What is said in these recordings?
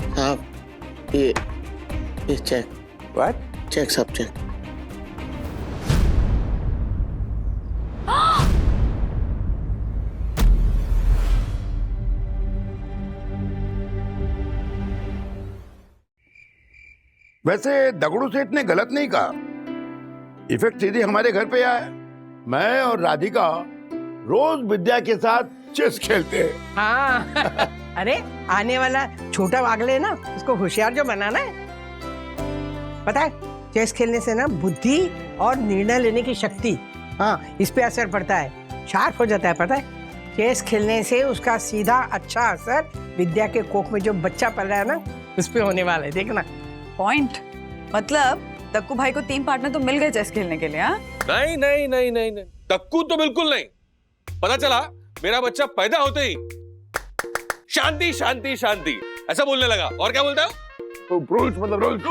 साहब ये check. What? Check सब चेक। वैसे दगड़ू सेठ ने गलत नहीं कहा, इफेक्ट सीधे हमारे घर पे आया। मैं और राधिका रोज विद्या के साथ चेस खेलते हैं। हाँ अरे आने वाला छोटा वागले है ना, उसको होशियार जो बनाना है। पता है चेस खेलने से ना बुद्धि और निर्णय लेने की शक्ति, हाँ इस पे असर पड़ता है, शार्प हो जाता है। पता है चेस खेलने से उसका सीधा अच्छा असर विद्या के कोख में जो बच्चा पल रहा है ना उस पे होने वाला है, देखना। पॉइंट मतलब तक्कू भाई को 3 पार्टनर तो मिल गए चेस खेलने के लिए। हाँ नहीं नहीं नहीं नहीं नहीं, तक्कू तो बिल्कुल नहीं। पता चला मेरा बच्चा पैदा होते ही शांति शांति शांति ऐसा बोलने लगा। और क्या बोलता है? रूल्स मतलब रूल्स।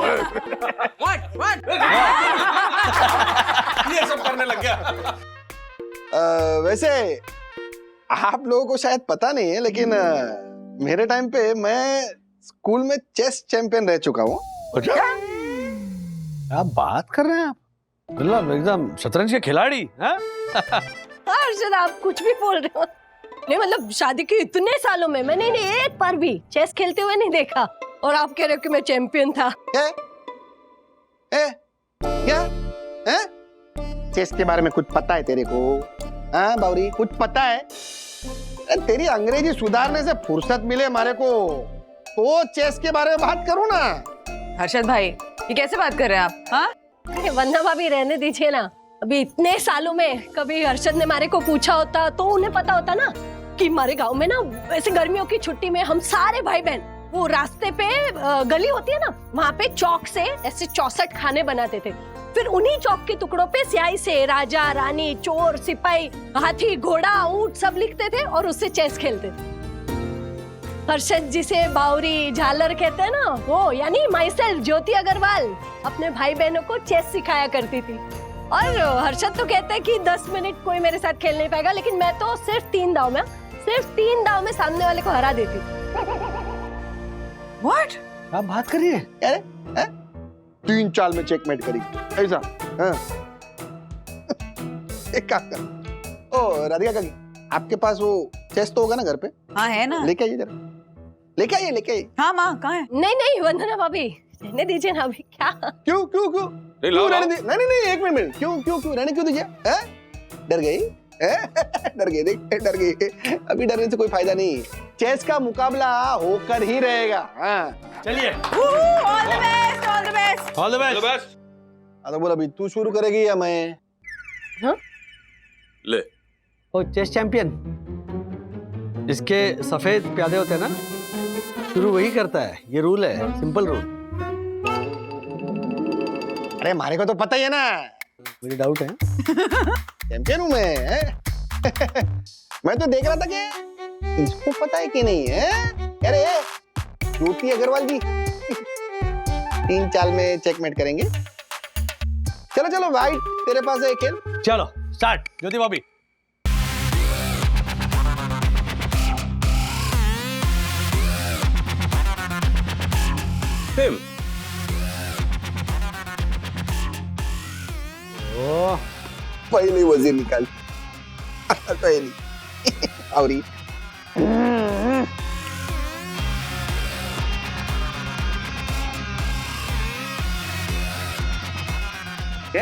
ये सब करने लग गया। वैसे आप लोगों को शायद पता नहीं है, लेकिन मेरे टाइम पे मैं स्कूल में चेस चैंपियन रह चुका हूँ। क्या बात कर रहे हैं आप? मतलब एकदम शतरंज के खिलाड़ी हैं? अर्षद आप कुछ भी बोल रहे हो। नहीं मतलब शादी के इतने सालों में मैंने इन्हें एक बार भी चेस खेलते हुए नहीं देखा, और आप कह रहे हो कि मैं चैंपियन था। क्या चेस के बारे में कुछ पता है तेरे को? हाँ बावरी कुछ पता है? तेरी अंग्रेजी सुधारने से फुर्सत मिले हमारे को तो चेस के बारे में बात करूँ ना। हर्षद भाई ये कैसे बात कर रहे हैं आप? हाँ अरे वंदना भाभी रहने दीजिए ना। अभी इतने सालों में कभी हर्षद ने हमारे को पूछा होता तो उन्हें पता होता ना कि हमारे गांव में ना ऐसे गर्मियों की छुट्टी में हम सारे भाई बहन वो रास्ते पे गली होती है ना, वहाँ पे चौक से ऐसे 64 खाने बनाते थे। फिर उन्हीं चौक के टुकड़ों पे स्याही से राजा रानी चोर सिपाही हाथी घोड़ा ऊंट सब लिखते थे और उससे चेस खेलते थे। हर्षद जिसे बावरी झालर कहते हैं ना, वो यानी माई सेल्फ ज्योति अग्रवाल अपने भाई बहनों को चेस सिखाया करती थी। और हर्षद तो कहते हैं कि 10 मिनट कोई मेरे साथ खेल नहीं पाएगा, लेकिन मैं तो सिर्फ 3 दाव में सामने वाले को हरा देती थी। व्हाट? क्या बात कर रही है? अरे 3 चाल में चेकमेट करेगी ऐसा? हाँ। एक काम कर, ओ राधिका काकी आपके पास वो चेस तो होगा ना घर पे? हाँ है ना। लेके आइए जरा, लेके आइए। हाँ माँ कहाँ है? नहीं वंदना भाभी रहने दीजिए ना अभी। क्या क्यों रहने दी? नहीं एक मिनट, क्यों रहने क्यों दीजिए? डर गई? डर गई, देख डर गई। अभी डरने से कोई फायदा नहीं, चेस का मुकाबला होकर ही रहेगा। हाँ चलिए all the best all the best all the best. तो बोल अभी तू शुरू करेगी या मैं? हाँ? ले ओ चेस चैंपियन, इसके सफेद प्यादे होते हैं ना, शुरू वही करता है। ये रूल है, सिंपल रूल। अरे हमारे को तो पता ही है ना, मुझे डाउट है। चैंपियन हूं मैं। मैं तो देख रहा था कि इसको पता है कि नहीं है। अरे ज्योति अग्रवाल जी 3 चाल में चेकमेट करेंगे। चलो भाई तेरे पास है खेल। चलो स्टार्ट ज्योति भाभी। ओह पहले वजीर निकाल। पहली और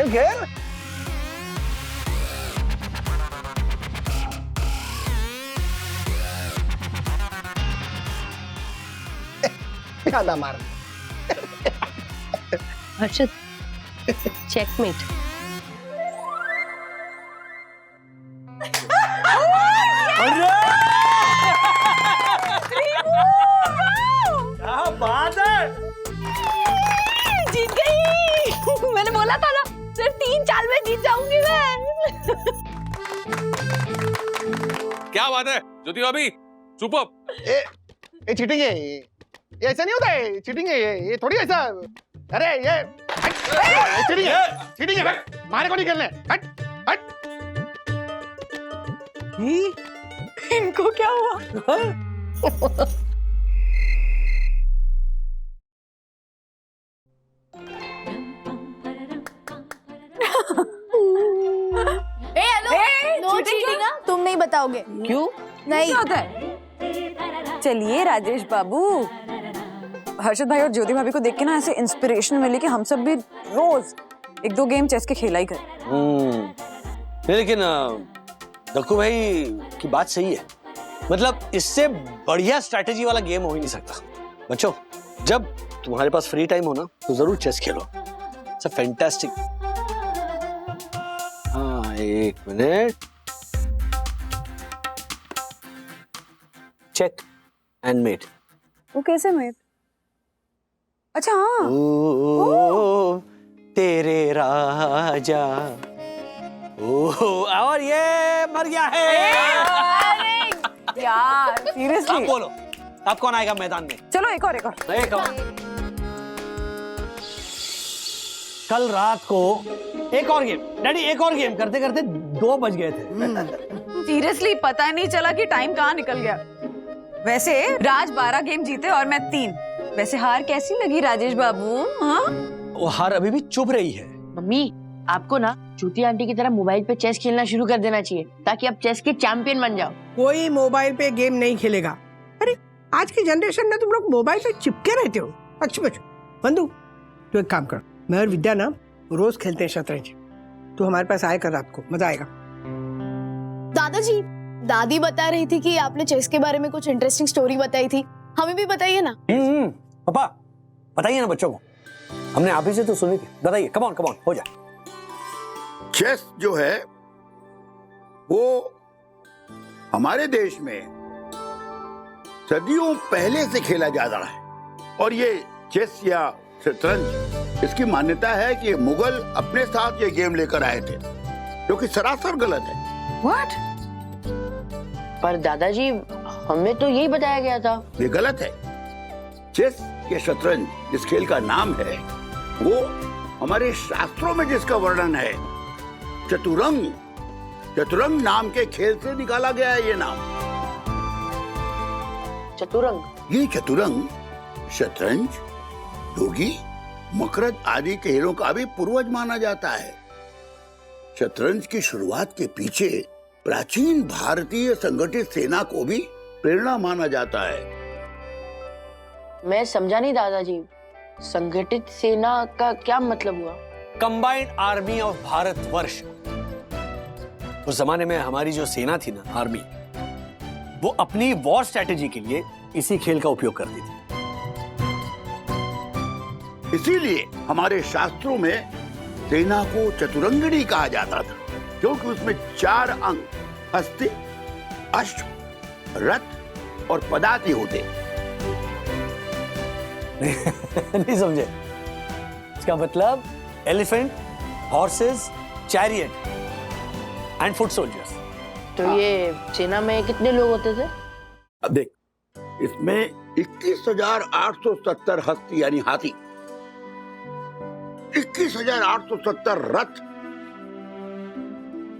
खेल प्यादा मार। हर्षद चेकमेट। क्या बात है, जीत गई। मैंने बोला था ना सिर्फ 3 चाल में जीत जाऊंगी मैं। क्या बात है ज्योति भाभी, सुपर। ये चीटिंग है, ये ऐसा नहीं होता है। चीटिंग है ये थोड़ी ऐसा। अरे ये चीटिंग है, मारे को नहीं करने। हट। इनको क्या हुआ? No cheating. तुम नहीं बताओगे क्यों? नहीं क्या होता है? चलिए राजेश बाबू, हर्षद भाई और ज्योति भाभी को देख के ना ऐसे इंस्पिरेशन मिली कि हम सब भी रोज 1-2 गेम चेस के खेला ही करें। नहीं, लेकिन दक्कू भाई की बात सही है। मतलब इससे बढ़िया स्ट्रैटेजी वाला गेम हो ही नहीं सकता। बच्चों, जब तुम्हारे पास फ्री टाइम हो ना तो जरूर chess Khelo. It's a fantastic. हाँ, 1 मिनट। Check and met. वो कैसे मेट? अच्छा हाँ। ओ, तेरे राजा। ओ, और ये मर गया है। यार आप सीरियसली। बोलो, अब कौन आएगा मैदान में? चलो एक और। एक और। कल रात को एक और गेम, डैडी एक और गेम करते करते 2 बज गए थे। सीरियसली पता नहीं चला कि टाइम कहाँ निकल गया। वैसे राज 12 गेम जीते और मैं 3। वैसे हार कैसी लगी राजेश बाबू? हाँ? वो हार अभी भी चुभ रही है। मम्मी, आपको ना ज्योति आंटी की तरह मोबाइल पे चेस खेलना शुरू कर देना चाहिए ताकि आप चेस के चैंपियन बन जाओ। कोई मोबाइल पे गेम नहीं खेलेगा। अरे आज की जनरेशन में तुम लोग मोबाइल पे चिपके रहते हो। अच्छा बंधु, तू एक काम कर, मैं और विद्या ना रोज खेलते हैं शतरंज। तू हमारे पास आया कर, रात को मजा आएगा। दादाजी, दादी बता रही थी कि आपने चेस के बारे में कुछ इंटरेस्टिंग स्टोरी बताई थी, हमें भी बताइए ना। पापा बताइए ना बच्चों को, हमने आप ही से तो सुनी थी। बताइए, कम ऑन हो जाए। चेस जो है वो हमारे देश में सदियों पहले से खेला जा रहा है। और ये चेस या शतरंज, इसकी मान्यता है कि मुगल अपने साथ ये गेम लेकर आए थे, जो कि सरासर गलत है। What? पर दादाजी, हमें तो यही बताया गया था। ये गलत है। चेस या शतरंज जिस खेल का नाम है वो हमारे शास्त्रों में जिसका वर्णन है चतुरंग नाम के खेल से निकाला गया है ये नाम। चतुरंग? ये चतुरंग शतरंज, योगी, मकरद आदि खेलों का भी पूर्वज माना जाता है। शतरंज की शुरुआत के पीछे प्राचीन भारतीय संगठित सेना को भी प्रेरणा माना जाता है। मैं समझा नहीं दादाजी, संगठित सेना का क्या मतलब हुआ? कंबाइंड आर्मी ऑफ भारत वर्ष। उस जमाने में हमारी जो सेना थी ना, आर्मी, वो अपनी वॉर स्ट्रेटेजी के लिए इसी खेल का उपयोग करती थी। इसीलिए हमारे शास्त्रों में सेना को चतुरंगिणी कहा जाता था, क्योंकि उसमें 4 अंग हस्ती, अश्व, रथ और पदाति होते। नहीं समझे? इसका मतलब elephant, horses, chariot and foot soldiers. तो ये सेना में कितने लोग होते थे? अब देख, इसमें 21,870 हस्ती यानी हाथी, 21,870 रथ,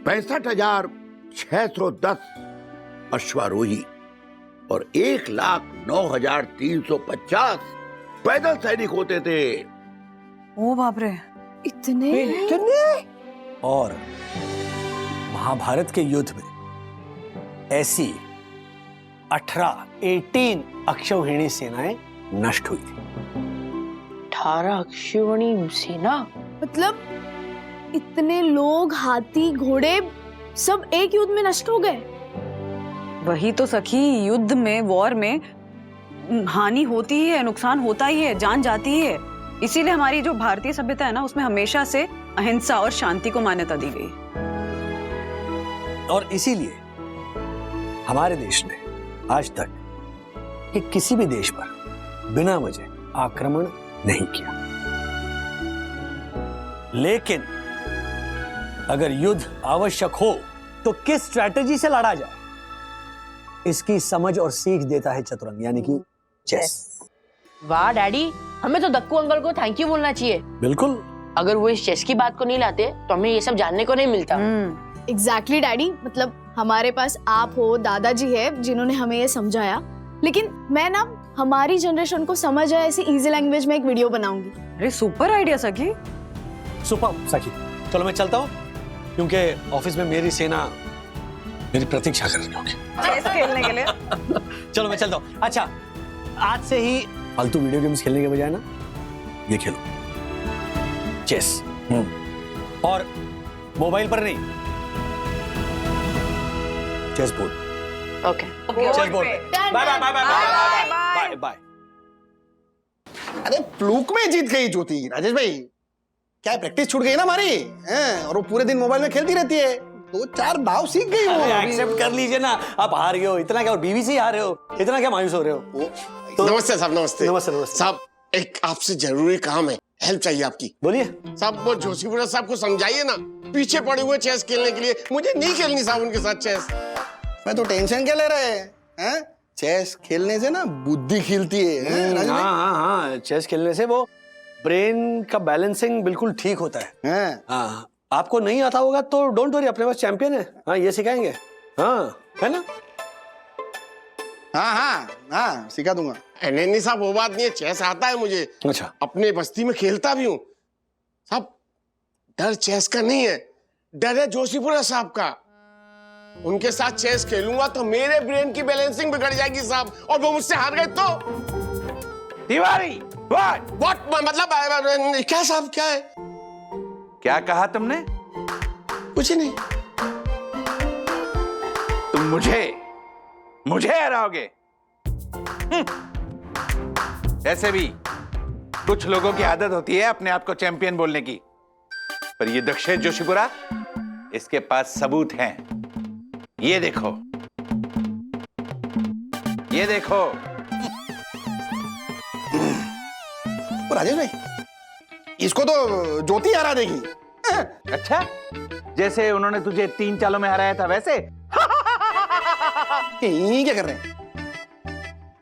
65,610 अश्वारोही और 1,09,350 पैदल सैनिक होते थे। ओ बाप रे, इतने? और महाभारत के युद्ध में ऐसी 18 अक्षौहिणी सेनाएं नष्ट हुई थी। 18 अक्षौहिणी सेना? मतलब इतने लोग, हाथी, घोड़े सब एक युद्ध में नष्ट हो गए? वही तो सखी, युद्ध में, वॉर में हानि होती ही है, नुकसान होता ही है, जान जाती ही है। इसीलिए हमारी जो भारतीय सभ्यता है ना, उसमें हमेशा से अहिंसा और शांति को मान्यता दी गई। और इसीलिए हमारे देश ने आज तक कि किसी भी देश पर बिना वजह आक्रमण नहीं किया। लेकिन अगर युद्ध आवश्यक हो तो किस स्ट्रैटेजी से लड़ा जाए, इसकी समझ और सीख देता है चतुरंग, यानी कि चेस। वाह डैडी, हमें तो दक्कू अंकल को थैंक यू बोलना चाहिए। बिल्कुल। अगर वो इस चेस की बात को नहीं लाते तो हमें ये सब जानने को नहीं मिलता। एग्जैक्टली डैडी, मतलब हमारे पास आप हो, दादाजी है जिन्होंने हमें ये समझाया। लेकिन मैं ना हमारी जनरेशन को समझ आए ऐसी इजी लैंग्वेज में एक वीडियो बनाऊंगी। अरे सुपर आइडिया सखी। सुपर सखी, चलो मैं चलता हूँ क्योंकि ऑफिस में मेरी सेना मेरी प्रतीक्षा कर रही होगी चेस खेलने के लिए। चलो मैं चलता हूँ। अच्छा, आज से ही फालतू वीडियो गेम्स खेलने के बजाय ना ये खेलो, चेस। और मोबाइल पर नहीं, chess board. Okay chess board. Bye bye bye bye bye bye. अरे फ्लूक में जीत गई ज्योति। राजेश भाई, क्या प्रैक्टिस छूट गई ना हमारी, हैं? और वो पूरे दिन मोबाइल में खेलती रहती है, 2-4 दाव सीख गई वो। एक्सेप्ट कर लीजिए ना, आप हार गए हो, इतना क्या, और बीबीसी हार रहे हो, इतना क्या मायूस हो रहे हो? नमस्ते साहब, नमस्ते। नमस्ते नमस्ते साहब, एक आपसे जरूरी काम है, हेल्प चाहिए आपकी। बोलिए। साहब, वो जोशीपुरा साहब को समझाइए ना, पीछे पड़े हुए चेस खेलने के लिए। मुझे नहीं खेलनी साहब उनके साथ चेस। मैं तो टेंशन क्या ले रहे हैं? चेस खेलने से ना बुद्धि खिलती है, राजेश भाई? हाँ, चेस खेलने से वो ब्रेन का बैलेंसिंग बिल्कुल ठीक होता है। हाँ, आपको नहीं आता होगा तो डोंट वरी, अपने पास चैंपियन है। हाँ, ये सिखाएंगे। हाँ, है ना? हाँ, सिखा दूंगा। नहीं साहब, वो बात नहीं है, चेस आता है मुझे। अच्छा। अपने बस्ती में खेलता भी हूँ साहब। डर चेस का नहीं है, डर है जोशीपुरा साहब का। उनके साथ चेस खेलूंगा तो मेरे ब्रेन की बैलेंसिंग बिगड़ जाएगी साहब, और वो मुझसे हार गए तो। तिवारी, व्हाट मतलब क्या साहब, क्या है? क्या कहा तुमने? कुछ नहीं। तुम मुझे हराओगे? ऐसे भी कुछ लोगों की आदत होती है अपने आप को चैंपियन बोलने की, पर ये दक्षेश जोशीपुरा, इसके पास सबूत हैं। ये देखो, ये देखो। राजेश भाई, इसको तो ज्योति हरा देगी। अच्छा, जैसे उन्होंने तुझे 3 चालों में हराया था वैसे? ये क्या कर रहे हैं?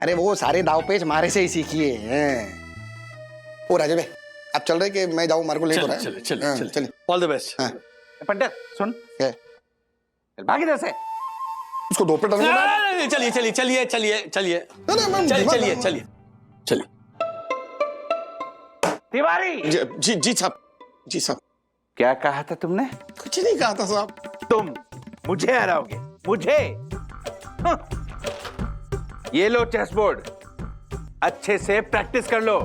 अरे वो सारे दाव पेच मारे से ही सीखिए हैं। ओ राजेश भाई, आप चल रहे कि मैं जाऊं? मार को लेट हो रहा है। चलिए। All the best. पंडित सुन, भाग इधर से। उसको दो पे डालूंगा। चलिए। तिवारी। जी साहब, जी साहब। क्या कहा था तुमने? कुछ नहीं कहा था साहब। तुम मुझे हराओगे? मुझे? ये लो चेस बोर्ड, अच्छे से प्रैक्टिस कर लो।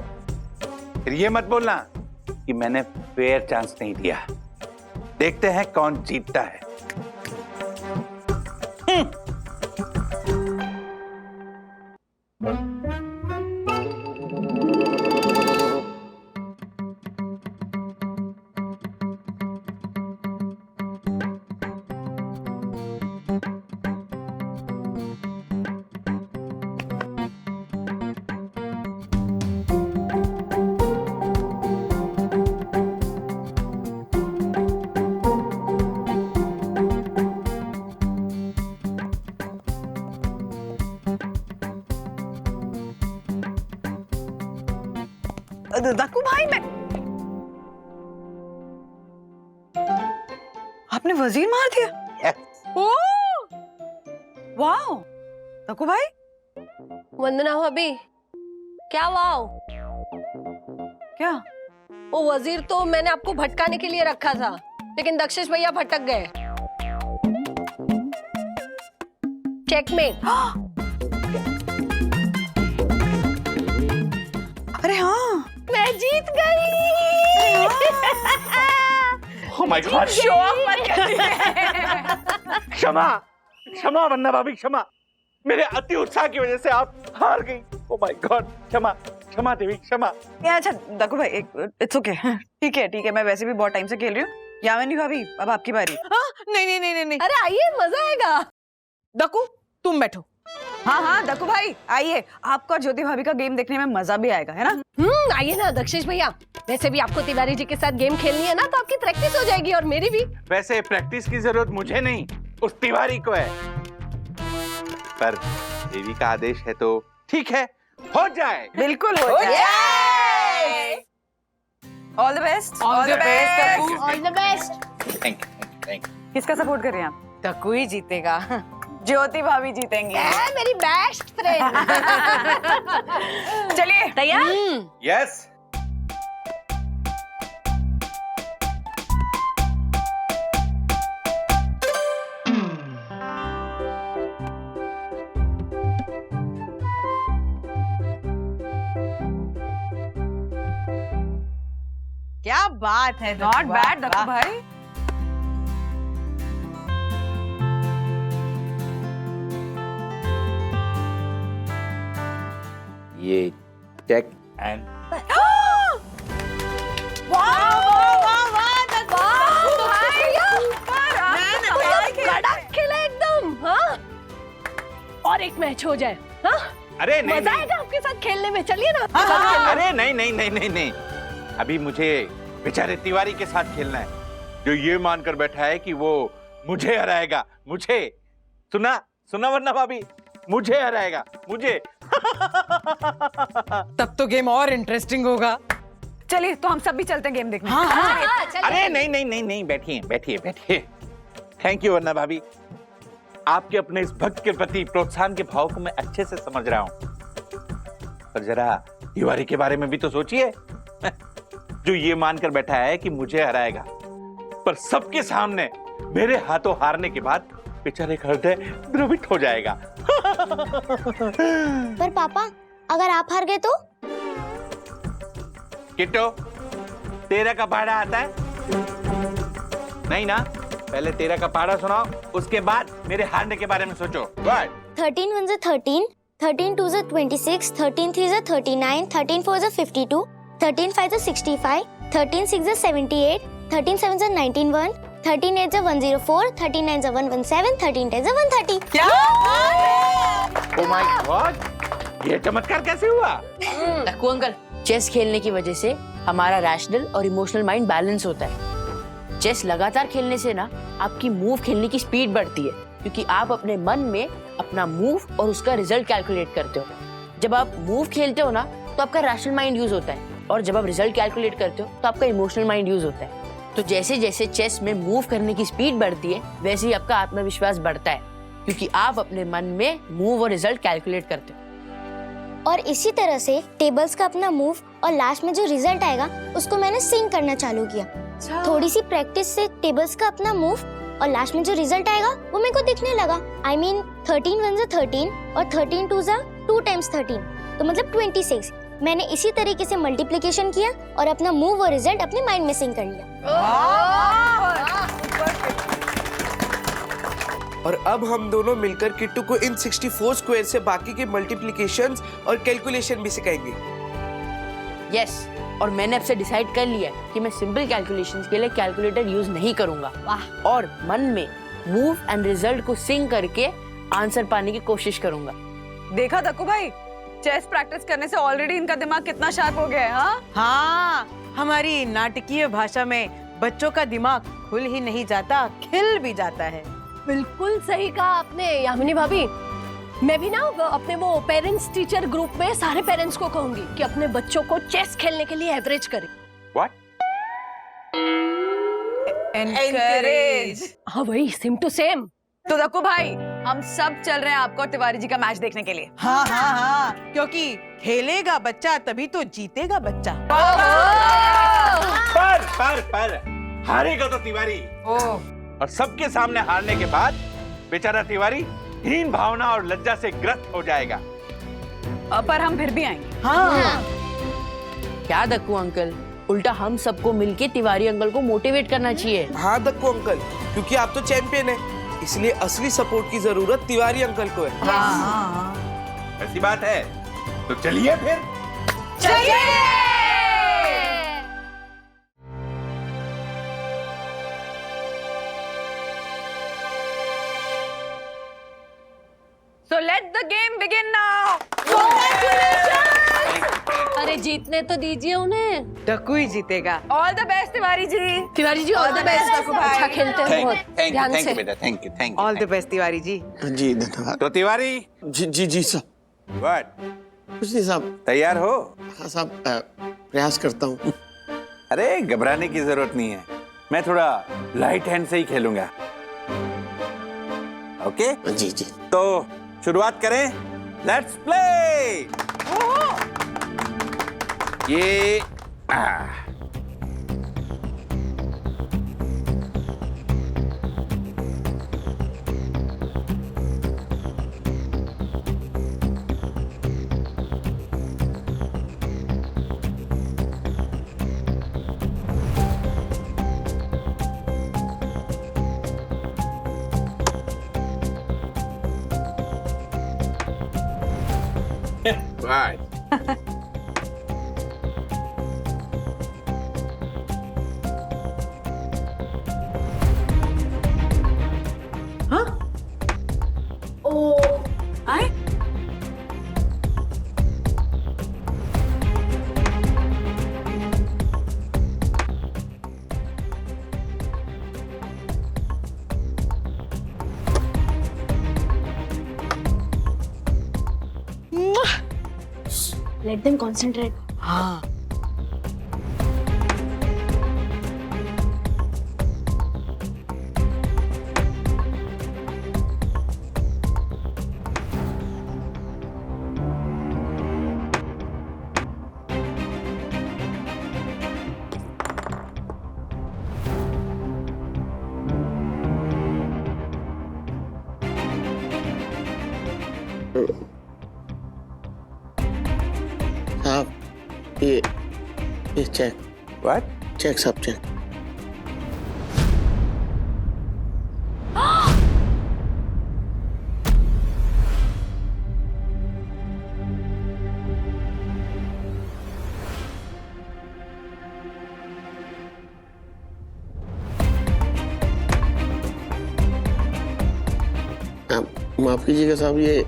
फिर ये मत बोलना कि मैंने फेयर चांस नहीं दिया। देखते हैं कौन जीतता है। दक्कू भाई, मैं आपने वजीर मार दिया। ओह वाओ, दक्कू भाई। वंदना भाभी, क्या वाओ? क्या? वो वजीर तो मैंने आपको भटकाने के लिए रखा था, लेकिन दक्षेश भैया भटक गए। चेकमेट। अरे हाँ, मैं जीत गई। Oh my God! क्षमा वन्ना भाभी, क्षमा। मेरे अति उत्साह की वजह से आप हार गई। Oh my God! क्षमा देवी, क्षमा। अच्छा दक्कू भाई, इट्स ओके। ठीक है, मैं वैसे भी बहुत टाइम से खेल रही हूँ। यामिनी भाभी, अब आपकी बारी। नहीं। अरे आइए, मजा आएगा। दक्कू, तुम बैठो। हाँ, दक्कू भाई आइए, आपको और ज्योति भाभी का गेम देखने में मजा भी आएगा, है ना? आइए ना दक्षेश भैया। वैसे भी आपको तिवारी जी के साथ गेम खेलनी है ना, तो आपकी प्रैक्टिस हो जाएगी और मेरी भी। वैसे प्रैक्टिस की जरूरत मुझे नहीं, उस तिवारी को है, पर देवी का आदेश है तो ठीक है, हो जाए। बिल्कुल हो जाए। All the best. All the best. Thank you. किसका सपोर्ट कर रहे हैं आप? दक्कू ही जीतेगा। ज्योति भाभी जीतेंगी। मेरी बेस्ट फ्रेंड। चलिए तैयार? यस। क्या बात है, नॉट बैड दक्कू भाई। ये चेक एंड कड़क खेला एकदम। हाँ, और एक मैच हो जाए। हाँ, अरे नहीं मजा नहीं, आएगा आपके साथ खेलने में। चलिए ना। अरे नहीं नहीं नहीं नहीं नहीं, अभी मुझे बेचारे तिवारी के साथ खेलना है, जो ये मानकर बैठा है कि वो मुझे हराएगा। मुझे सुना सुना वरना भाभी, मुझे हराएगा मुझे। तब तो गेम और इंटरेस्टिंग होगा। चलिए तो हम सब भी चलते हैं गेम देखने। अरे नहीं नहीं नहीं नहीं, बैठिए बैठिए बैठिए। थैंक यू वरना भाभी, आपके अपने इस भक्त के प्रति प्रोत्साहन के भाव को मैं अच्छे से समझ रहा हूं। पर जरा तिवारी के बारे में भी तो सोचिए, जो ये मानकर बैठा है कि मुझे हराएगा, पर सबके सामने मेरे हाथों हारने के बाद बेचारे का हृदय द्रवित हो जाएगा। पर पापा, अगर आप हार गए तो? किट्टो, तेरा का पहाड़ा आता है? नहीं ना? पहले तेरा का पहाड़ा सुनाओ, उसके बाद मेरे हारने के बारे में सोचो। 13 1 is 13, 13 2 is 26, 13 3 is 39, 13 4 is 52, 13 5 is 65, 13 6 is 78, 13 7 is 91, 13 8 is 104, 13 9 is 117, 13 10 is 130। क्या? Oh my God! ये चमत्कार कैसे हुआ? दक्कू अंकल, चेस खेलने की वजह से हमारा रैशनल और इमोशनल माइंड बैलेंस होता है। चेस लगातार खेलने से ना आपकी मूव खेलने की स्पीड बढ़ती है, क्योंकि आप अपने मन में अपना मूव और उसका रिजल्ट कैलकुलेट करते हो। जब आप मूव खेलते हो ना तो आपका रैशनल माइंड यूज होता है, और जब आप रिजल्ट कैलकुलेट करते हो तो आपका इमोशनल माइंड यूज होता है। तो जैसे जैसे चेस में मूव करने की स्पीड बढ़ती है, वैसे ही आपका आत्मविश्वास बढ़ता है, क्योंकि आप अपने मन में मूव और रिजल्ट कैलकुलेट करते हो। और इसी तरह से टेबल्स का अपना मूव और लास्ट में जो रिजल्ट आएगा उसको मैंने सिंक करना चालू किया। थोड़ी सी प्रैक्टिस से टेबल्स का अपना मूव और लास्ट में जो रिजल्ट आएगा वो मेरे को दिखने लगा। I mean 13 1 is 13 और 13 2 is 2 times 13, तो मतलब 26। मैंने इसी तरीके से मल्टीप्लिकेशन किया और अपना मूव और रिजल्ट अपने माइंड में सिंक कर लिया। और अब हम दोनों मिलकर किट्टू को इन 64 स्क्वायर से बाकी के मल्टीप्लिकेशंस और कैलकुलेशन भी सिखाएंगे। यस, और मैंने अब से डिसाइड कर लिया कि मैं सिंपल कैलकुलेशंस के लिए कैलकुलेटर यूज नहीं करूंगा, और मन में मूव एंड रिजल्ट को सिंक करके आंसर पाने की कोशिश करूंगा। देखा दक्कू भाई, चेस प्रैक्टिस करने से ऑलरेडी इनका दिमाग कितना शार्प हो गया है। हाँ, हाँ, हमारी नाटकीय भाषा में बच्चों का दिमाग खुल ही नहीं जाता, खिल भी जाता है। बिल्कुल सही कहा आपने यामिनी भाभी। मैं भी ना अपने वो पेरेंट्स टीचर ग्रुप में सारे पेरेंट्स को कहूंगी कि अपने बच्चों को चेस खेलने के लिए एवरेज करें। What? एनकरेज। हाँ वही, सेम टू सेम। तो दक्कू भाई, हम सब चल रहे हैं आपको और तिवारी जी का मैच देखने के लिए। हाँ हाँ हाँ, क्योंकि खेलेगा बच्चा तभी तो जीतेगा बच्चा। पर हारेगा तो तिवारी। और सबके सामने हारने के बाद बेचारा तिवारी हीन भावना और लज्जा से ग्रस्त हो जाएगा। पर हम फिर भी आएंगे। हाँ। क्या दक्कू अंकल, उल्टा हम सबको मिलके तिवारी अंकल को मोटिवेट करना चाहिए। हाँ दक्कू अंकल, क्योंकि आप तो चैंपियन है, इसलिए असली सपोर्ट की जरूरत तिवारी अंकल को है। ऐसी बात है तो चलिए फिर। So let the game begin now. अरे जीतने तो दीजिए उन्हें। दक्कू ही जीतेगा। All the best Tiwari ji. Tiwari ji all the best. Dakku भाई। अच्छा खेलते हैं बहुत ध्यान से। बेटा, thank you. All the best Tiwari ji. जी धन्यवाद। तो तिवारी, जी साहब। व्हाट, कुछ नहीं साहब। तैयार हो? हाँ साहब, प्रयास करता हूँ। अरे घबराने की जरूरत नहीं है, मैं थोड़ा लाइट हैंड से ही खेलूंगा। ओके जी जी। तो शुरुआत करें, लेट्स प्ले। ये Right. आए लेट देम कंसंट्रेट। हाँ साहब ये चेक व्हाट? चेक सब चेक। माफ कीजिएगा साहब, ये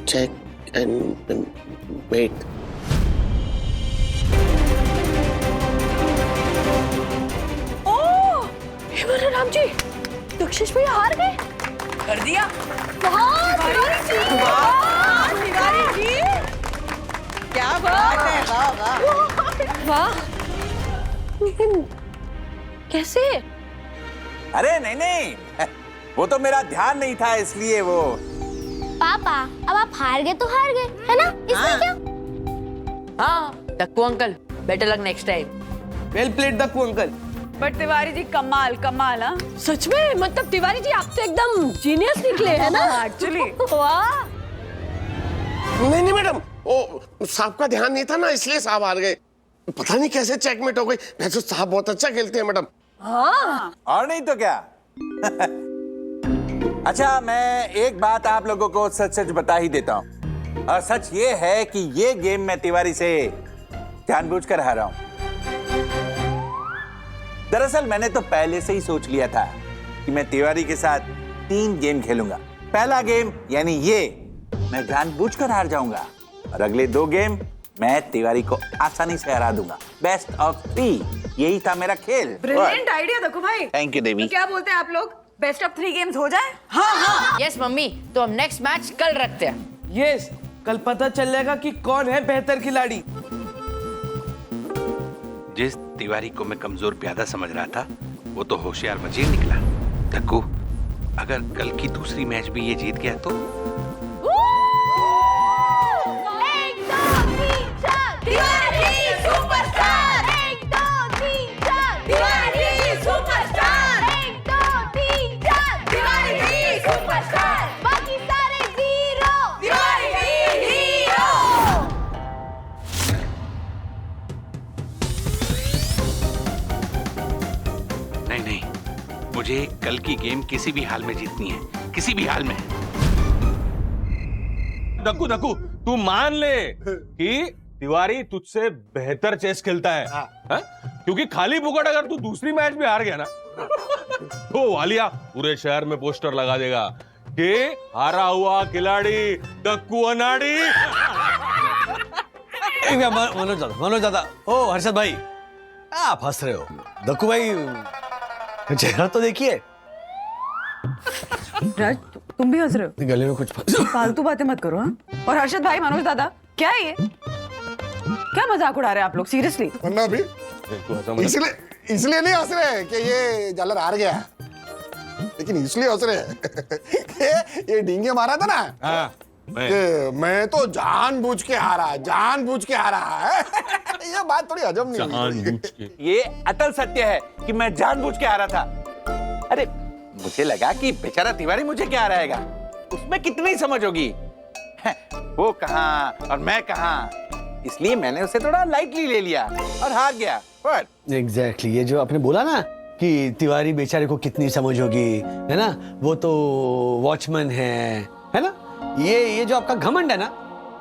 check and wait. Ram ji, दक्षिश भैया हार गए। कर दिया। वाह तिवारी जी, वाह तिवारी जी, क्या बात है, वाह वाह। वाह, लेकिन कैसे? अरे नहीं नहीं, वो तो मेरा ध्यान नहीं था इसलिए वो। पापा अब आप हार गए तो हार गए, है ना? इसमें क्या? हाँ Dakku uncle, better luck next time. Well played Dakku uncle. But Tiwari ji कमाल कमाल। हाँ सच में, मतलब तिवारी जी आप तो एकदम जीनियस निकले है ना एक्चुअली। वाह। नहीं मैडम, वो साहब का ध्यान नहीं था ना, इसलिए साहब हार गए। पता नहीं कैसे चेकमेट हो गई। वैसे तो साहब बहुत अच्छा खेलते हैं मैडम। हाँ और नहीं तो क्या। अच्छा, मैं एक बात आप लोगों को सच सच बता ही देता हूँ, और सच ये है कि ये गेम मैं तिवारी से जानबूझकर हारा हूं। दरअसल मैंने तो पहले से ही सोच लिया था कि मैं तिवारी के साथ 3 गेम खेलूंगा। पहला गेम यानी ये, मैं जानबूझकर हार जाऊंगा, और अगले 2 गेम मैं तिवारी को आसानी से हरा दूंगा। बेस्ट ऑफ 3, यही था मेरा खेल। ब्रिलियंट आइडिया दक्कू भाई। थैंक यू देवी। तो क्या बोलते हैं आप लोग, बेस्ट ऑफ 3 गेम्स हो जाए? हाँ हाँ यस मम्मी, तो हम नेक्स्ट मैच कल रखते हैं। यस, कल पता चल जाएगा कि कौन है बेहतर खिलाड़ी। जिस तिवारी को मैं कमजोर प्यादा समझ रहा था, वो तो होशियार वजीर निकला। दक्कू, अगर कल की दूसरी मैच भी ये जीत गया तो? नहीं नहीं, मुझे कल की गेम किसी भी हाल में जीतनी है, किसी भी हाल में। दक्कू दक्कू, तू मान ले कि तिवारी तुझसे बेहतर चेस खेलता है। हाँ? क्योंकि खाली फुकट अगर तू दूसरी मैच में हार गया ना, तो वालिया पूरे शहर में पोस्टर लगा देगा कि हारा हुआ खिलाड़ी दक्कू अनाड़ी। मनोज दादा, ओ हर्षद भाई, आप हंस रहे हो। दक्कू भाई चेहरा तो देखिए। राज, तुम भी हंस रहे हो? गले में कुछ फालतू बातें मत करो। हाँ? और हर्षद भाई, मनोज दादा, क्या है ये? क्या मजाक उड़ा रहे हैं आप लोग? सीरियसली? वरना अभी इसलिए नहीं हंस रहे कि ये जालर हार गया। लेकिन इसलिए हंस रहे हैं ये डींगे मारा था ना। हाँ, मैं तो जानबूझ के हारा है ये बात थोड़ी हजम नहीं हुई। ये अटल सत्य है कि मैं जानबूझ के आ रहा था। अरे मुझे लगा कि बेचारा तिवारी मुझे क्या रहेगा, उसमें कितनी समझ होगी। वो कहाँ और मैं कहाँ, इसलिए मैंने उसे थोड़ा लाइटली ले लिया और हार गया। पर एग्जैक्टली ये जो आपने बोला ना कि तिवारी बेचारे को कितनी समझ होगी, है ना, वो तो वॉचमैन है ना, ये जो आपका घमंड है ना,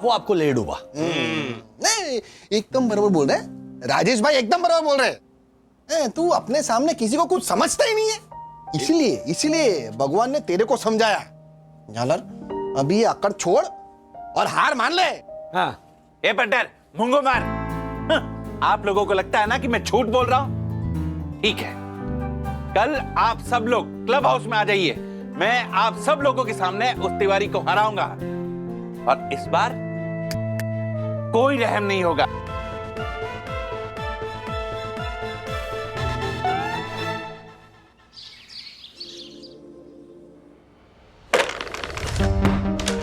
वो आपको ले डूबा। नहीं, एकदम बराबर बोल रहे हैं राजेश भाई, एकदम बराबर बोल रहे हैं। तू अपने सामने किसी को कुछ समझता ही नहीं है, इसीलिए भगवान ने तेरे को समझाया। झालर, अभी ये अकड़ छोड़ और हार मान ले। हाँ। ए बंटर, मुंगो मार। आप लोगों को लगता है ना कि मैं झूठ बोल रहा हूं? ठीक है, कल आप सब लोग क्लब हाउस में आ जाइए। मैं आप सब लोगों के सामने उस तिवारी को हराऊंगा और इस बार कोई रहम नहीं होगा।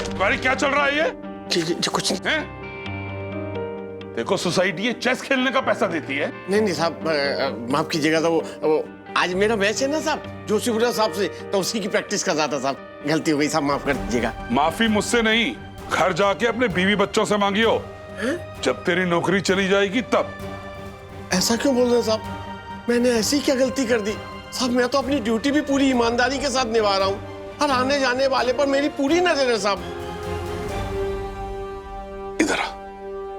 तिवारी क्या चल रहा है ये? जी कुछ नहीं। हैं? देखो सोसाइटी ये चेस खेलने का पैसा देती है। नहीं साहब, माफ कीजिएगा, तो वो आज मेरा मैच है ना साहब जोशीपुरा साहब से, तो उसी की प्रैक्टिस कर रहा था साहब। गलती हो गई साहब, माफ कर दीजिएगा। माफी मुझसे नहीं, घर जाके अपने बीवी बच्चों से मांगियो। जब तेरी नौकरी चली जाएगी तब। ऐसा क्यों बोल रहे हैं साहब? मैंने ऐसी क्या गलती कर दी साहब? मैं तो अपनी ड्यूटी भी पूरी ईमानदारी के साथ निभा रहा हूँ और आने जाने वाले पर मेरी पूरी नजर है साहब। इधर आ,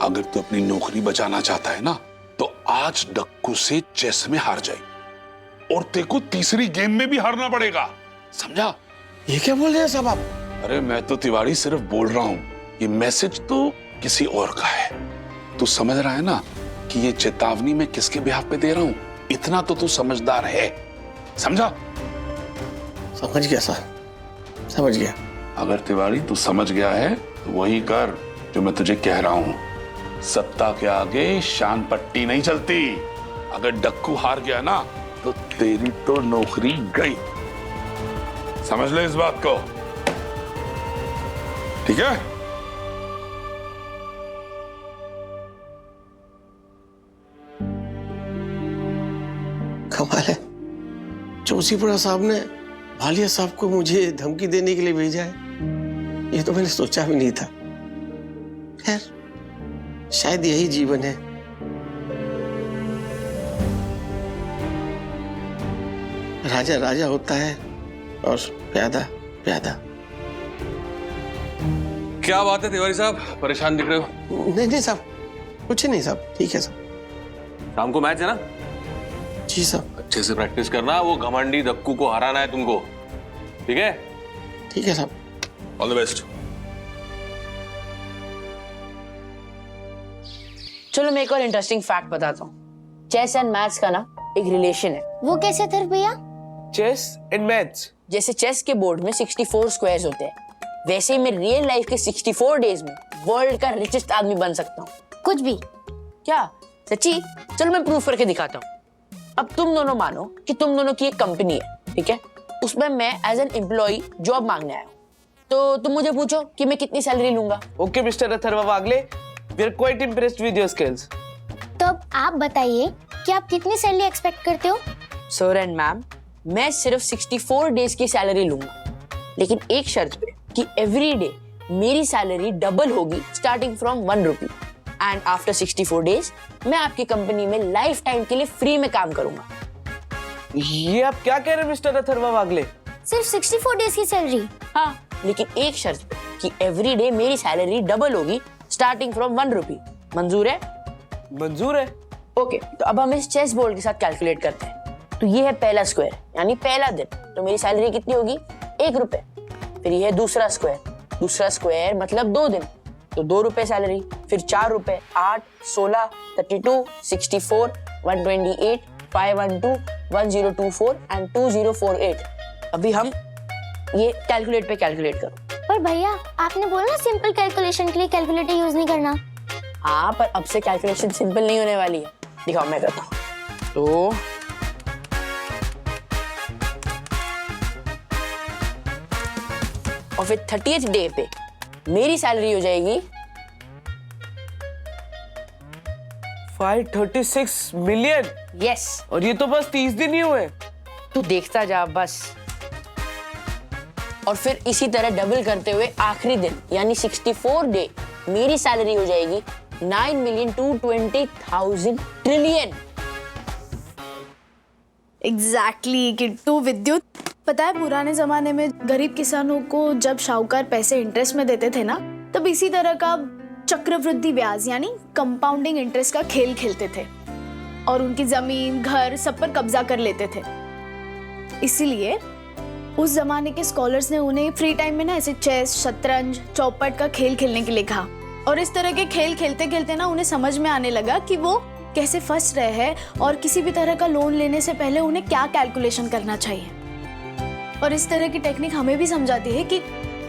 अगर तू अपनी नौकरी बचाना चाहता है ना, तो आज डक्कू से चेस में हार जाए और तेरे को तीसरी गेम में भी हारना पड़ेगा, समझा? ये क्या बोल रहे हैं साहब आप? अरे मैं तो तिवारी सिर्फ बोल रहा हूँ, ये मैसेज तो किसी और का है। तू समझ रहा है ना कि ये चेतावनी मैं किसके बिहाफ पे दे रहा हूँ? इतना तो तू समझदार है, समझा? समझ गया सर, समझ गया। अगर तिवारी तू समझ गया है तो वही कर जो मैं तुझे कह रहा हूँ। सत्ता के आगे शान पट्टी नहीं चलती। अगर डक्कू हार गया ना तो तेरी तो नौकरी गई, समझ ले इस बात को, ठीक है? कमाल है, जोशीपुरा साहब ने भालिया साहब को मुझे धमकी देने के लिए भेजा है। ये तो मैंने सोचा भी नहीं था। खैर, शायद यही जीवन है। राजा राजा होता है और प्यादा प्यादा। क्या बात है तिवारी साहब, परेशान दिख रहे हो? नहीं साहब, कुछ नहीं साहब, ठीक है साहब। शाम को मैच है ना? जी साहब। अच्छे से प्रैक्टिस करना, वो घमंडी दक्कू को हराना है तुमको, ठीक है? ठीक है साहब। All the best. चलो मैं एक और इंटरेस्टिंग फैक्ट बताता हूँ। चेस एंड मैथ्स का ना एक रिलेशन है। वो कैसे था भैया? चेस एंड मैथ्स, जैसे चेस के बोर्ड में 64 स्क्वायर्स होते हैं, वैसे ही मैं रियल लाइफ के 64 डेज में वर्ल्ड का रिचेस्ट आदमी बन सकता हूँ। कुछ भी? क्या सच्ची? चलो मैं प्रूफ करके दिखाता हूँ। अब तुम दोनों मानो कि तुम दोनों की एक कंपनी है, ठीक है? उसमें मैं एज एन एम्प्लॉय जॉब मांगने आया हूँ, तो तुम मुझे पूछो कि मैं कितनी सैलरी लूंगा। Okay mister Atharva Wagle, we are quite impressed with your skills. तो अब आप बताइए कि आप कितनी सैलरी एक्सपेक्ट करते हो? सर एंड मैम, मैं सिर्फ 64 डेज की सैलरी लूंगा, लेकिन एक शर्त पे कि एवरी डे मेरी सैलरी डबल होगी starting from 1 rupee, and after 64 days मैं आपकी कंपनी में लाइफ टाइम के लिए फ्री में काम करूंगा। ये आप क्या कह रहे हैं मिस्टर अथर्वा वागले? सिर्फ 64 डेज की सैलरी? हाँ, लेकिन एक शर्त पे कि एवरी डे मेरी सैलरी डबल होगी स्टार्टिंग फ्रॉम 1 रुपी। मंजूर है? मंजूर है। ओके, तो अब हम इस चेस बोर्ड के साथ कैलकुलेट करते हैं। तो ये है पहला स्क्वायर, यानी पहला दिन, तो मेरी सैलरी कितनी होगी? 1 रुपए। फिर ये है दूसरा स्क्वायर मतलब 2 दिन, तो 2 रुपए सैलरी। फिर 4 रुपए, 8, 16, 32, 64, 128, 512, 1024 एंड 2048। अभी हम ये कैलकुलेट पे कैलकुलेट करो। पर भैया आपने बोला ना सिंपल कैलकुलेशन के लिए कैलकुलेटर यूज नहीं करना। हाँ, पर अब से कैलकुलेशन सिंपल नहीं होने वाली है। दिखाओ, मैं करता हूँ। तो और फिर 30th डे पे मेरी सैलरी हो जाएगी 536 मिलियन। यस। और ये तो बस 30 दिन ही हुए। तू देखता जा बस। और फिर इसी तरह डबल करते हुए आखिरी दिन यानी 64 डे मेरी सैलरी हो जाएगी 9,220,000 ट्रिलियन। एग्जैक्टली किट्टू विद्युत, पता है पुराने जमाने में गरीब किसानों को जब शाहूकार पैसे इंटरेस्ट में देते थे ना, तब इसी तरह का चक्रवृद्धि ब्याज यानी कंपाउंडिंग इंटरेस्ट का खेल खेलते थे और उनकी जमीन घर सब पर कब्जा कर लेते थे। इसीलिए उस जमाने के स्कॉलर्स ने उन्हें फ्री टाइम में ना ऐसे चेस, शतरंज, चौपट का खेल खेलने के लिए कहा। और इस तरह के खेल खेलते खेलते ना उन्हें समझ में आने लगा कि वो कैसे फंस रहे हैं और किसी भी तरह का लोन लेने से पहले उन्हें क्या कैलकुलेशन करना चाहिए। और इस तरह की टेक्निक हमें भी समझाती है कि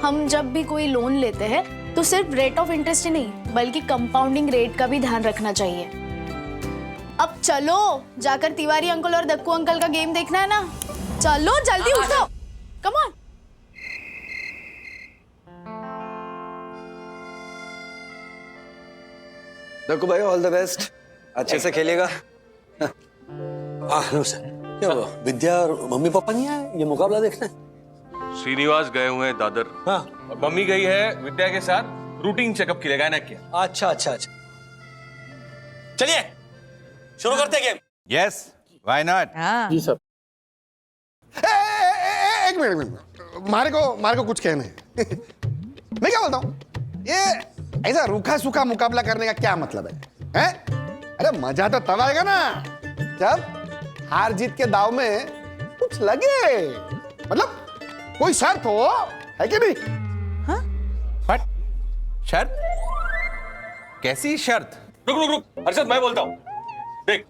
हम जब भी कोई लोन लेते हैं तो सिर्फ रेट ऑफ इंटरेस्ट ही नहीं बल्कि कंपाउंडिंग रेट का भी ध्यान रखना चाहिए। अब चलो जाकर तिवारी अंकल और दक्कू अंकल का गेम देखना है ना, चलो जल्दी उठो, कम ऑन। दक्कू भाई ऑल द बेस्ट, अच्छे से खेलेगा। क्या हुआ, विद्या और मम्मी पापा नहीं आए ये मुकाबला देखने? श्रीनिवास गए हुए हैं दादर। हाँ। और मम्मी गई है विद्या के साथ रूटीन चेकअप के लिए, गायना किया। अच्छा अच्छा अच्छा, चलिए शुरू करते हैं गेम। Yes, why not? जी सब। एक मिनट, मारे को कुछ कहना है। मैं क्या बोलता हूँ, ये ऐसा रूखा सूखा मुकाबला करने का क्या मतलब है? अरे मजा तो तब आएगा ना जब हार जीत के दाव में कुछ लगे, मतलब कोई शर्त हो, है कि नहीं? बट शर्त? कैसी शर्त? रुक रुक रुक, हर्षद मैं बोलता हूँ। देख,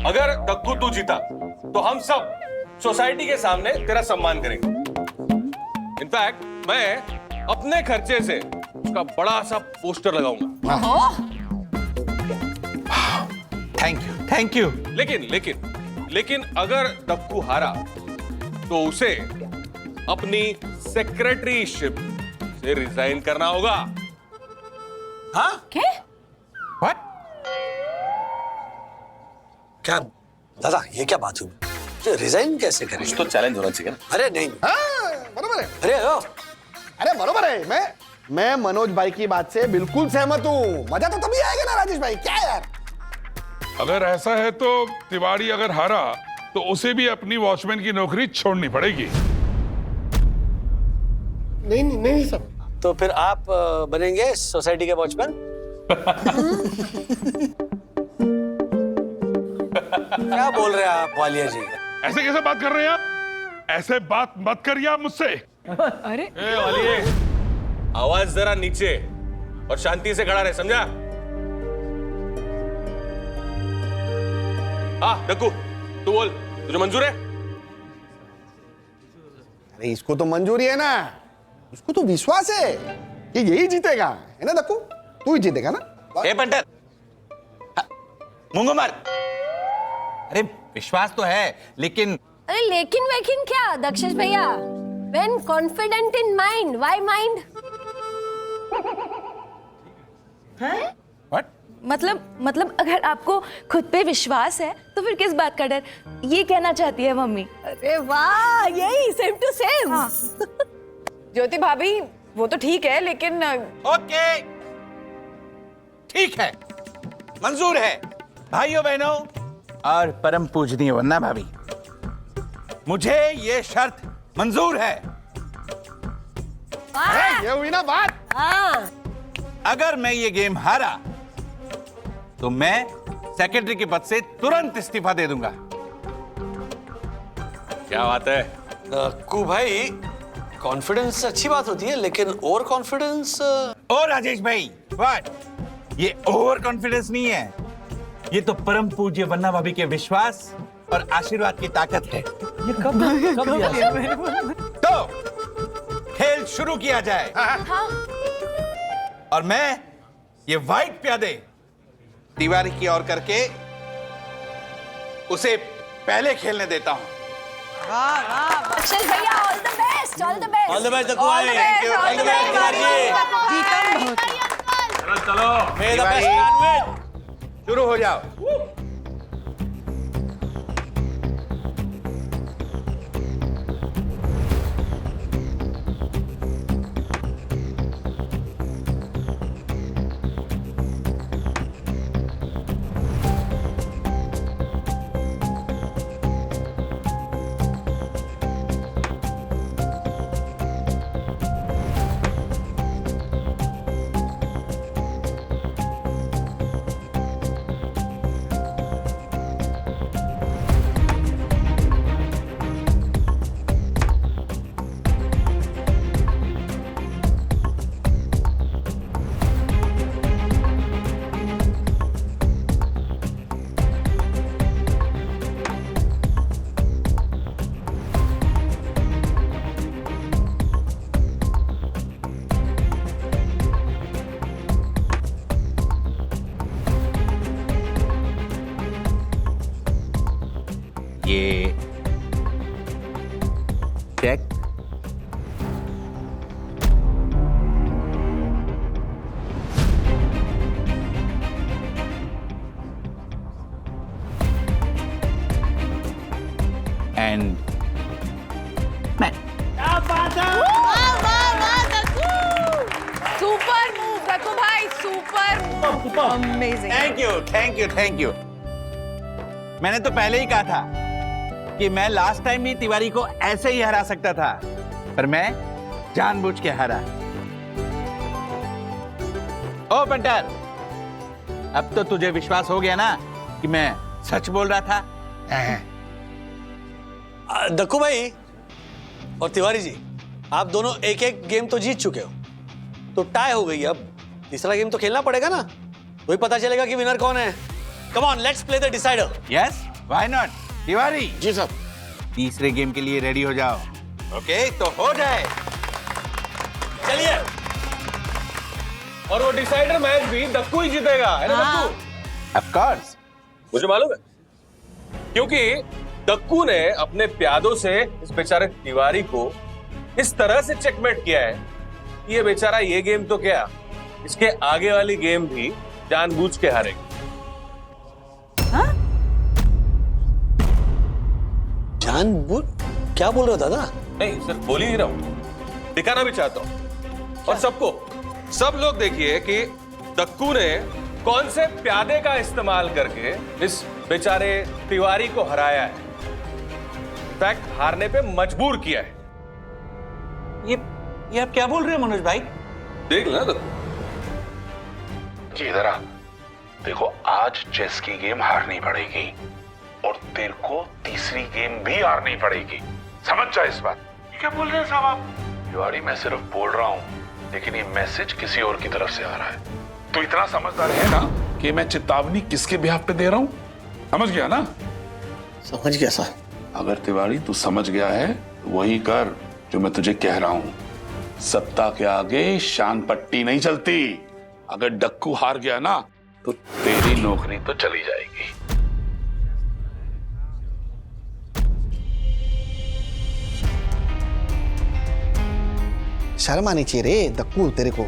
अगर दक्कू तू जीता तो हम सब सोसाइटी के सामने तेरा सम्मान करेंगे। इनफैक्ट मैं अपने खर्चे से उसका बड़ा सा पोस्टर लगाऊंगा। Thank you. लेकिन अगर दक्कू हारा तो उसे अपनी सेक्रेटरीशिप से रिजाइन करना होगा। हाँ क्या? व्हाट? क्या दादा ये क्या बात हुई? रिजाइन कैसे करें? कुछ तो चैलेंज होना चाहिए ना। अरे नहीं, बरोबर है। अरे बरोबर है। मैं मनोज भाई की बात से बिल्कुल सहमत हूँ। मजा तो तभी आएगा ना राजेश भाई, क्या यार? अगर ऐसा है तो तिवारी अगर हारा तो उसे भी अपनी वॉचमैन की नौकरी छोड़नी पड़ेगी। नहीं सब। तो फिर आप बनेंगे सोसाइटी के वॉचमैन। क्या बोल रहे हैं आप वालिया जी? ऐसे कैसे बात कर रहे हैं आप? ऐसे बात मत करिए आप मुझसे। अरे ए वालिए, आवाज जरा नीचे और शांति से खड़ा रहे, समझा? हाँ दक्कू तू बोल, तुझे मंजूर है? अरे इसको तो मंजूरी है ना, इसको तो विश्वास है कि यही जीतेगा, है ना दक्कू? तू ही जीतेगा ना? ए पंडित, मुंगो मार। अरे विश्वास तो है लेकिन अरे लेकिन वेकिन क्या दक्षेश भैया? When confident in mind, why mind? What? मतलब अगर आपको खुद पे विश्वास है तो फिर किस बात का डर, ये कहना चाहती है मम्मी। अरे वाह, यही सेम टू सेम। ज्योति भाभी वो तो ठीक है लेकिन ओके ठीक है, मंजूर है। भाइयों बहनों और परम पूजनीय वन्ना भाभी, मुझे ये शर्त मंजूर है। ये हुई ना बात? हाँ। अगर मैं ये गेम हारा तो मैं सेक्रेटरी के पद से तुरंत इस्तीफा दे दूंगा। क्या बात है दक्कू भाई, कॉन्फिडेंस अच्छी बात होती है लेकिन ओवर कॉन्फिडेंस। और राजेश भाई, व्हाट? ये ओवर कॉन्फिडेंस नहीं है, ये तो परम पूज्य वन्ना भाभी के विश्वास और आशीर्वाद की ताकत है। ये कब तो खेल शुरू किया जाए। हाँ। और मैं ये व्हाइट प्यादे तिवारी की ओर करके उसे पहले खेलने देता हूं। वाह वाह अक्षय भैया all the best, all the best. All the best Dakku भाई, all the best Tiwari ji. चलो चलो may the best man win. शुरू हो जाओ। ये check and super move Dakku भाई, super amazing. Thank you thank you thank you. मैंने तो पहले ही कहा था कि मैं लास्ट टाइम भी तिवारी को ऐसे ही हरा सकता था, पर मैं जानबूझ के हरा। ओ पंटर, अब तो तुझे विश्वास हो गया ना कि मैं सच बोल रहा था? दक्कू भाई और तिवारी जी, आप दोनों एक एक गेम तो जीत चुके हो, तो टाई हो गई। अब तीसरा गेम तो खेलना पड़ेगा ना, वही पता चलेगा कि विनर कौन है। Come on, let's play the decider. Yes, why not. Tiwari ji साहब। तीसरे गेम के लिए रेडी हो जाओ। ओके, तो हो जाए। चलिए। और वो डिसाइडर मैच भी दक्कू ही जीतेगा, है ना दक्कू? Of course. मुझे मालूम है, क्योंकि दक्कू ने अपने प्यादों से इस बेचारे तिवारी को इस तरह से चेकमेट किया है, ये बेचारा ये गेम तो क्या, इसके आगे वाली गेम भी जानबूझ के हारेगा। जानबूझ? क्या बोल रहा दादा? नहीं, सिर्फ बोल ही रहा हूं, दिखाना भी चाहता हूं। और सबको, सब लोग देखिए कि दक्कू ने कौन से प्यादे का इस्तेमाल करके इस बेचारे तिवारी को हराया है, इनफैक्ट हारने पे मजबूर किया है। ये आप क्या बोल रहे हो मनोज भाई? देख लेना दक्कू। इधर आ। देखो, आज चेस की गेम हारनी पड़ेगी और तेरे को तीसरी गेम भी हारनी पड़ेगी, समझ जा इस बात। ये क्या बोल रहे हैं साहब आप? तिवारी, मैं सिर्फ बोल रहा हूं, लेकिन ये मैसेज किसी और की तरफ से आ रहा है। तो इतना समझदार है ना कि मैं चेतावनी किसके बिहाफ पे दे रहा हूं? समझ गया ना? समझ गया सर। अगर तिवारी तू समझ गया है तो वही कर जो मैं तुझे कह रहा हूं। सत्ता के आगे शान पट्टी नहीं चलती। अगर डक्कू हार गया ना तो तेरी नौकरी तो चली जाएगी। शर्म आनी चाहिए रे दक्कू, तेरे को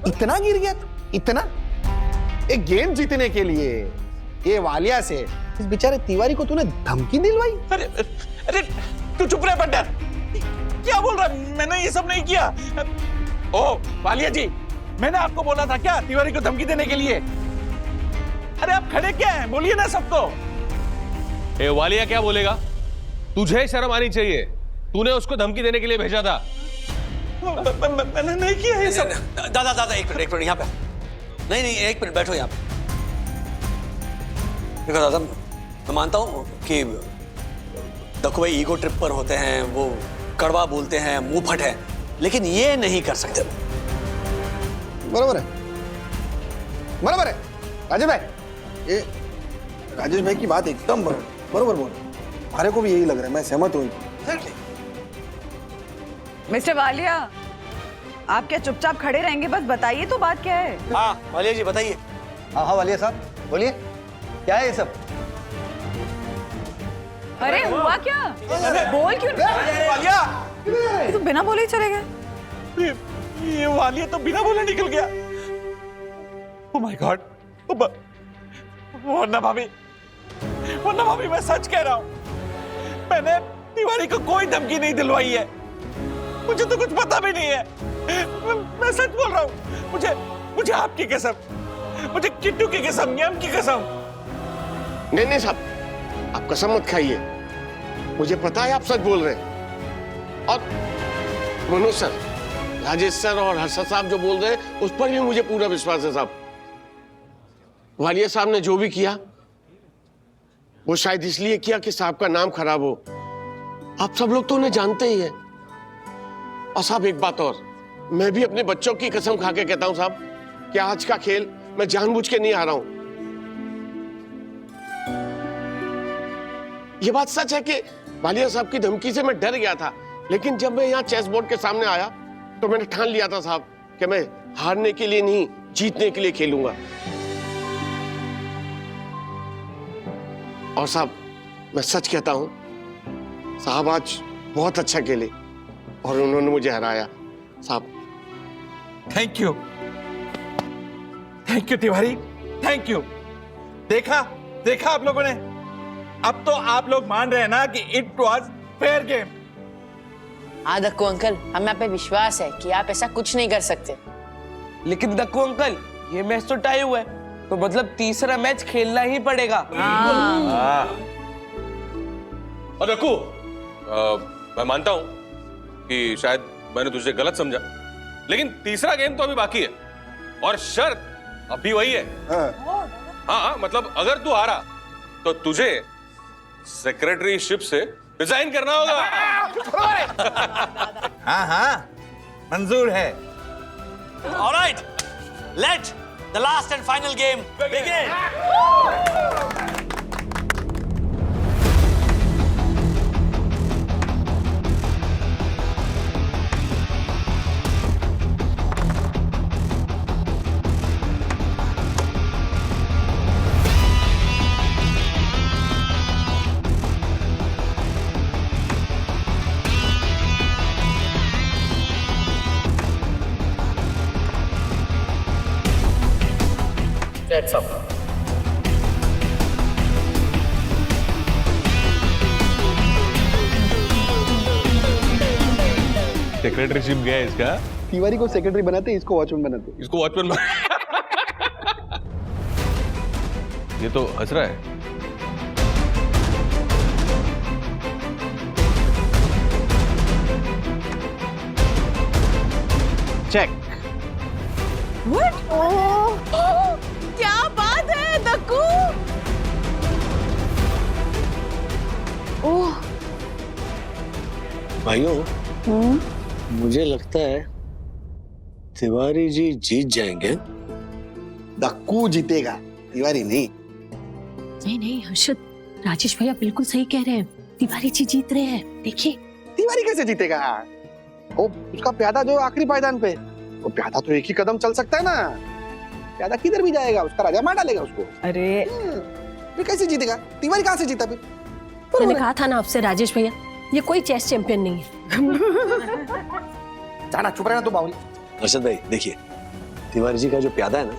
इतना गिर गया तू, इतना एक गेम जीतने के लिए ये वालिया से इस बेचारे तिवारी को तूने धमकी दिलवाई। अरे अरे तू चुप रहे पंटर, क्या बोल रहा है? मैंने ये सब नहीं किया। ओ वालिया जी, मैंने आपको बोला था क्या तिवारी को धमकी देने के लिए? अरे आप खड़े क्या हैं, बोलिए ना सबको। ए वालिया क्या बोलेगा? तुझे शर्म आनी चाहिए, तूने उसको धमकी देने के लिए भेजा था। मैंने नहीं किया ये सब। दादा दादा एक मिनट यहाँ पे। नहीं नहीं, एक मिनट बैठो यहाँ पे। देखो दादा, मैं मानता हूँ कि दक्कू भाई ईगो ट्रिप पर होते हैं, वो कड़वा बोलते हैं, मुंह फट है, लेकिन ये नहीं कर सकते। बराबर है, बराबर है राजेश भाई। ये राजेश भाई की बात एकदम बरोबर बोल, हमारे को भी यही लग रहा है, मैं सहमत हूँ। मिस्टर वालिया, आप क्या चुपचाप खड़े रहेंगे? बस बताइए तो बात क्या है। हाँ वालिया जी बताइए। हाँ हाँ वालिया साहब बोलिए, क्या है ये सब? अरे हुआ क्या? बोल क्यों? वालिया, ये तो बिना बोले ही चले गए। ये वालिया तो बिना बोले निकल गया। ओह माय गॉड। वरना भाभी मैं सच कह रहा हूँ। मैंने तिवारी को कोई धमकी नहीं दिलवाई है। मुझे तो कुछ पता भी नहीं है। मैं सच बोल रहा हूँ। मुझे आपकी कसम, मुझे किट्टू की कसम, यम की कसम। नहीं साहब, आप कसम मत खाइए। मुझे पता है आप सच बोल रहे हैं। और मनोज सर, राजेश सर और हर्षद साहब जो बोल रहे हैं उस पर भी मुझे पूरा विश्वास है साहब। वालिया साहब ने जो भी किया वो शायद इसलिए किया कि साहब का नाम खराब हो। आप सब लोग तो उन्हें जानते ही हैं। और साहब एक बात और, मैं भी अपने बच्चों की कसम खा के कहता हूं साहब कि आज का खेल मैं जानबूझ के नहीं हारा हूं। यह बात सच है कि वालिया साहब की धमकी से मैं डर गया था, लेकिन जब मैं यहाँ चेस बोर्ड के सामने आया तो मैंने ठान लिया था साहब कि मैं हारने के लिए नहीं, जीतने के लिए खेलूंगा। और साहब मैं सच कहता हूं, साहब आज बहुत अच्छा खेले और उन्होंने मुझे हराया साहब। Thank you Tiwari, thank you. देखा आप लोगों ने। अब तो आप लोग मान रहे हैं ना कि इट वाज फेयर गेम। हाँ दक्कू अंकल, हमें आप पे विश्वास है कि आप ऐसा कुछ नहीं कर सकते। लेकिन दक्कू अंकल, ये मैच तो टाई हुआ है, तो मतलब तीसरा मैच खेलना ही पड़ेगा। और दक्कू, मैं मानता हूं कि शायद मैंने तुझे गलत समझा, लेकिन तीसरा गेम तो अभी बाकी है और शर्त अभी वही है। हाँ, मतलब अगर तू हारा तो तुझे सेक्रेटरीशिप से रिजाइन करना होगा। हाँ, मंजूर है। Alright, let the last and final game begin. That's up. Secretaryship गया इसका। तिवारी को सेक्रेटरी बनाते, इसको वॉचमैन बनाते। इसको वॉचमैन ये तो हंस रहा है। चेक। What? क्या बात है दक्कू? ओह, भाइयों, मुझे लगता है तिवारी जी जीत जाएंगे। दक्कू जीतेगा, तिवारी नहीं। नहीं हर्षद, राजेश भैया बिल्कुल सही कह रहे हैं। तिवारी जी जीत रहे हैं, देखिए। तिवारी कैसे जीतेगा? वो उसका प्यादा जो आखिरी पायदान पे, वो प्यादा तो एक ही कदम चल सकता है ना। प्यादा किधर भी जाएगा, उसका राजा मार डालेगा उसको। अरे फिर कैसे जीतेगा? तिवारी कहाँ से जीता फिर? मैंने कहा था ना आपसे राजेश भैया, ये कोई चेस चैंपियन नहीं है। जाना, चुप रहना तू बावली। अर्षद भाई देखिए, तिवारी जी का जो प्यादा है ना,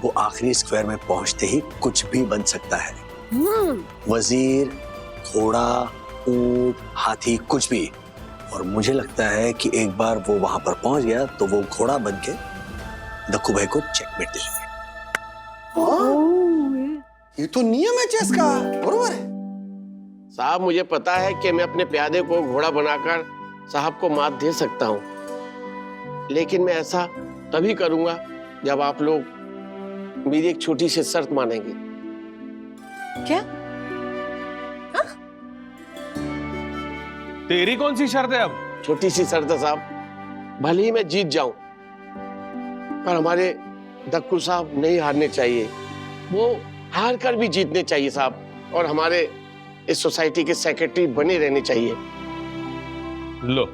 वो आखिरी स्क्वायर में पहुंचते ही कुछ भी बन सकता है। वजीर, घोड़ा, ऊंट, हाथी, कुछ भी। और मुझे लगता है कि एक बार वो वहां पर पहुंच गया तो वो घोड़ा बन के दक्कू भाई को चेकमेट दे देंगे। ये तो नियम है चेस का, बरोबर है साहब। मुझे पता है कि मैं अपने प्यादे को घोड़ा बनाकर साहब को मात दे सकता हूँ, लेकिन मैं ऐसा तभी करूंगा जब आप लोग मेरी एक छोटी सी शर्त मानेंगे। क्या? तेरी कौन सी शर्त है अब? छोटी सी शर्त है साहब, भले ही मैं जीत जाऊं, पर हमारे दक्कू साहब नहीं हारने चाहिए। वो हार कर भी जीतने चाहिए साहब, और हमारे इस सोसाइटी के सेक्रेटरी बने रहने चाहिए। लो,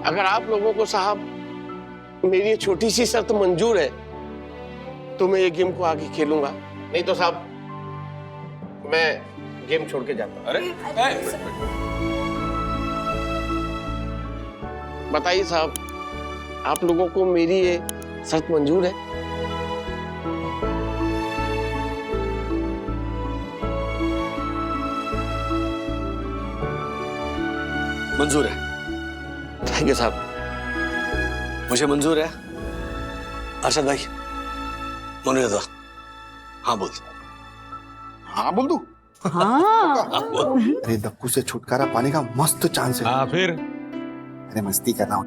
अगर आप लोगों को साहब मेरी ये छोटी सी शर्त मंजूर है तो मैं ये गेम को आगे खेलूंगा, नहीं तो साहब मैं गेम छोड़ के जाता हूँ। अरे बताइए साहब, आप लोगों को मेरी ये शर्त मंजूर है? मंजूर है। थैंक यू साहब। मुझे मंजूर है। अरशद भाई, मनोज दा, हाँ बोल। हाँ बोल दूं? हाँ। अरे दक्कू से छुटकारा पाने का मस्त चांस है। हाँ फिर? अरे मस्ती कर रहा हूँ।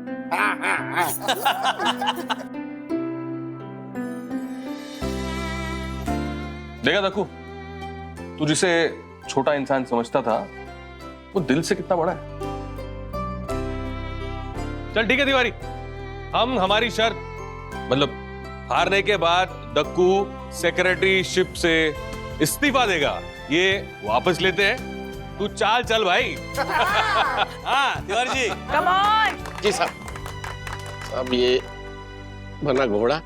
देखा दक्कू, तू जिसे छोटा इंसान समझता था वो दिल से कितना बड़ा है। चल ठीक है तिवारी, हम हमारी शर्त मतलब हारने के बाद दक्कू सेक्रेटरीशिप से इस्तीफा देगा, ये वापस लेते हैं। तू चाल चल भाई। हाँ तिवारी जी। Come on. जी साहब। साहब ये बना घोड़ा,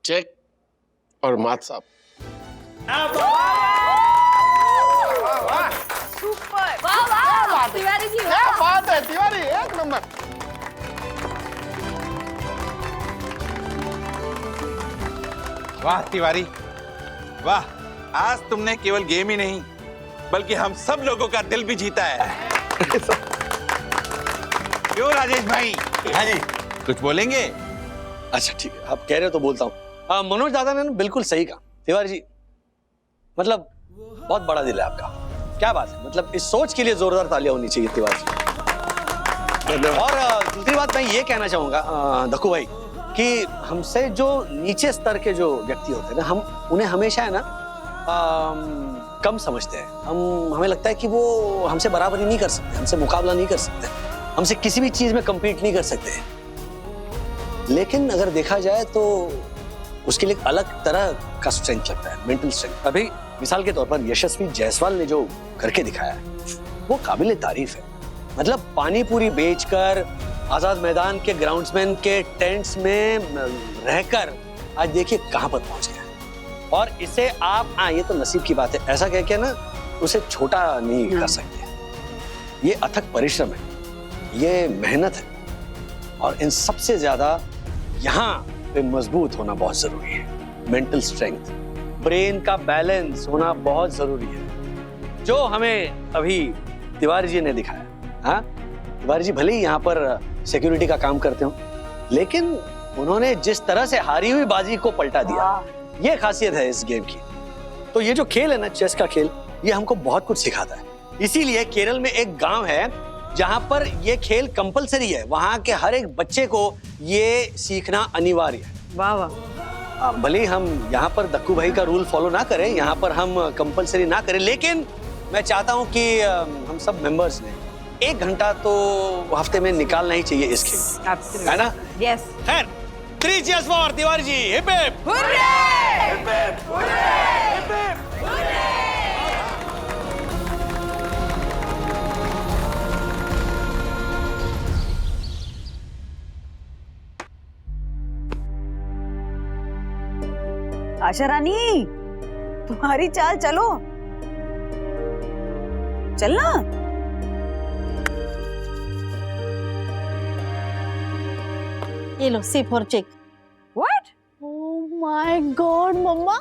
चेक और मात साहब। सुपर, वाह वाह तिवारी जी, क्या बात है तिवारी, एक नंबर। वाह तिवारी, वाह, आज तुमने केवल गेम ही नहीं बल्कि हम सब लोगों का दिल भी जीता है। क्यों राजेश भाई? हाँ जी। कुछ बोलेंगे? अच्छा ठीक है, आप कह रहे हो तो बोलता हूँ। मनोज दादा ने बिल्कुल सही कहा तिवारी जी, मतलब बहुत बड़ा दिल है आपका। क्या बात है, मतलब इस सोच के लिए जोरदार तालियां होनी चाहिए तिवारी जी। और दूसरी बात मैं ये कहना चाहूंगा दक्कू भाई कि हमसे जो नीचे स्तर के जो व्यक्ति होते हैं ना, हम उन्हें हमेशा है ना कम समझते हैं। हमें लगता है कि वो हमसे बराबरी नहीं कर सकते, हमसे मुकाबला नहीं कर सकते, हमसे किसी भी चीज में compete नहीं कर सकते। लेकिन अगर देखा जाए तो उसके लिए एक अलग तरह का स्ट्रेंथ लगता है, मेंटल स्ट्रेंथ। अभी मिसाल के तौर पर यशस्वी जायसवाल ने जो करके दिखाया है वो काबिल तारीफ है। मतलब पानी पूरी बेचकर, आजाद मैदान के ग्राउंड्समैन के टेंट्स में रहकर आज देखिए कहां पर पहुंच गया। और इसे आप ये तो नसीब की बात है, ऐसा कह के ना उसे छोटा नहीं कर सकते। ये अथक परिश्रम है, ये मेहनत है, और इन सबसे ज्यादा यहाँ पे मजबूत होना बहुत जरूरी है। मेंटल स्ट्रेंथ, ब्रेन का बैलेंस होना बहुत जरूरी है, जो हमें अभी तिवारी जी ने दिखाया। हाँ, तिवारी जी भले ही यहाँ पर सिक्योरिटी का काम करते हो, लेकिन उन्होंने जिस तरह से हारी हुई बाजी को पलटा दिया, ये खासियत है इस गेम की। तो ये जो खेल है ना, चेस का खेल, ये हमको बहुत कुछ सिखाता है। इसीलिए केरल में एक गांव है जहां पर ये खेल कंपलसरी है। वहां के हर एक बच्चे को ये सीखना अनिवार्य है। वाह वाह। भले ही हम यहाँ पर दक्कू भाई का रूल फॉलो ना करें, यहाँ पर हम कंपलसरी ना करें, लेकिन मैं चाहता हूँ कि हम सब मेंबर्स ने 1 घंटा तो हफ्ते में निकालना ही चाहिए इस खेल, है ना? यस। खैर, 3 cheers for Tiwari ji. Hip hip. Hip hip. Asha Rani, तुम्हारी चाल चलो, चलना। ये लो, see for check. What? Oh my god mamma,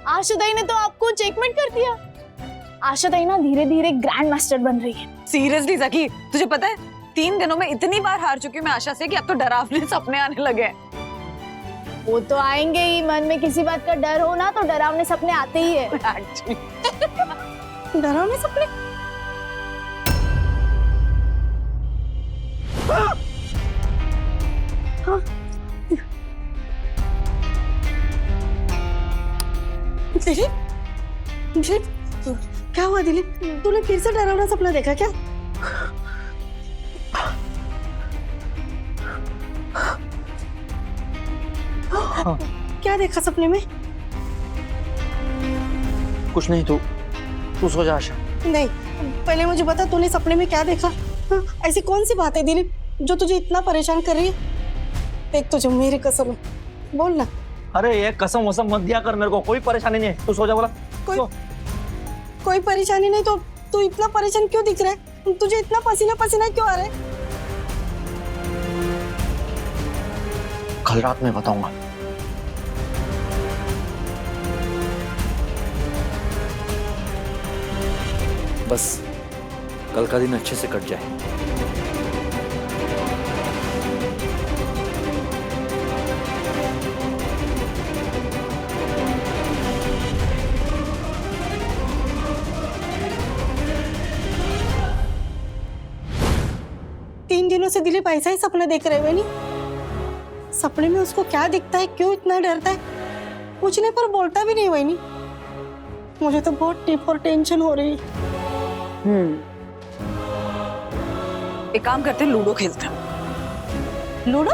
Ashadai ने तो आपको चेकमेट कर दिया। आशादाई ना धीरे धीरे ग्रैंड मास्टर बन रही है। सीरियसली सखी, तुझे पता है 3 दिनों में इतनी बार हार चुकी हूँ मैं आशा से कि अब तो डरावने सपने आने लगे हैं। वो तो आएंगे ही, मन में किसी बात का डर हो ना तो डरावने सपने आते ही है। डरावने सपने? दिलीप, दिलीप, क्या हुआ दिलीप? तूने फिर से डरावना सपना देखा क्या? क्या देखा सपने में? कुछ नहीं, तू सो जा आशा। नहीं, पहले मुझे बता तूने सपने में क्या देखा? हाँ, ऐसी कौन सी बात है दिलीप जो तुझे इतना परेशान कर रही है? देख तुझे मेरी कसम है, बोल ना, अरे ये कसम वसम मत दिया कर मेरे को, कोई परेशानी नहीं है, तू सो जा बोला। कोई परेशानी नहीं तो तू इतना परेशान क्यों दिख रहा है? तुझे इतना पसीना पसीना क्यों आ रहा है? कल रात में बताऊंगा। बस कल का दिन अच्छे से कट जाए। तीन दिनों से दिलीप ऐसा ही सपना देख रहे हुए नहीं? सपने में उसको क्या दिखता है, क्यों इतना डरता है? पूछने पर बोलता भी नहीं हुआ नहीं। मुझे तो बहुत टिप और टेंशन हो रही है। एक काम करते हैं, लूडो खेलते हैं। लूडो?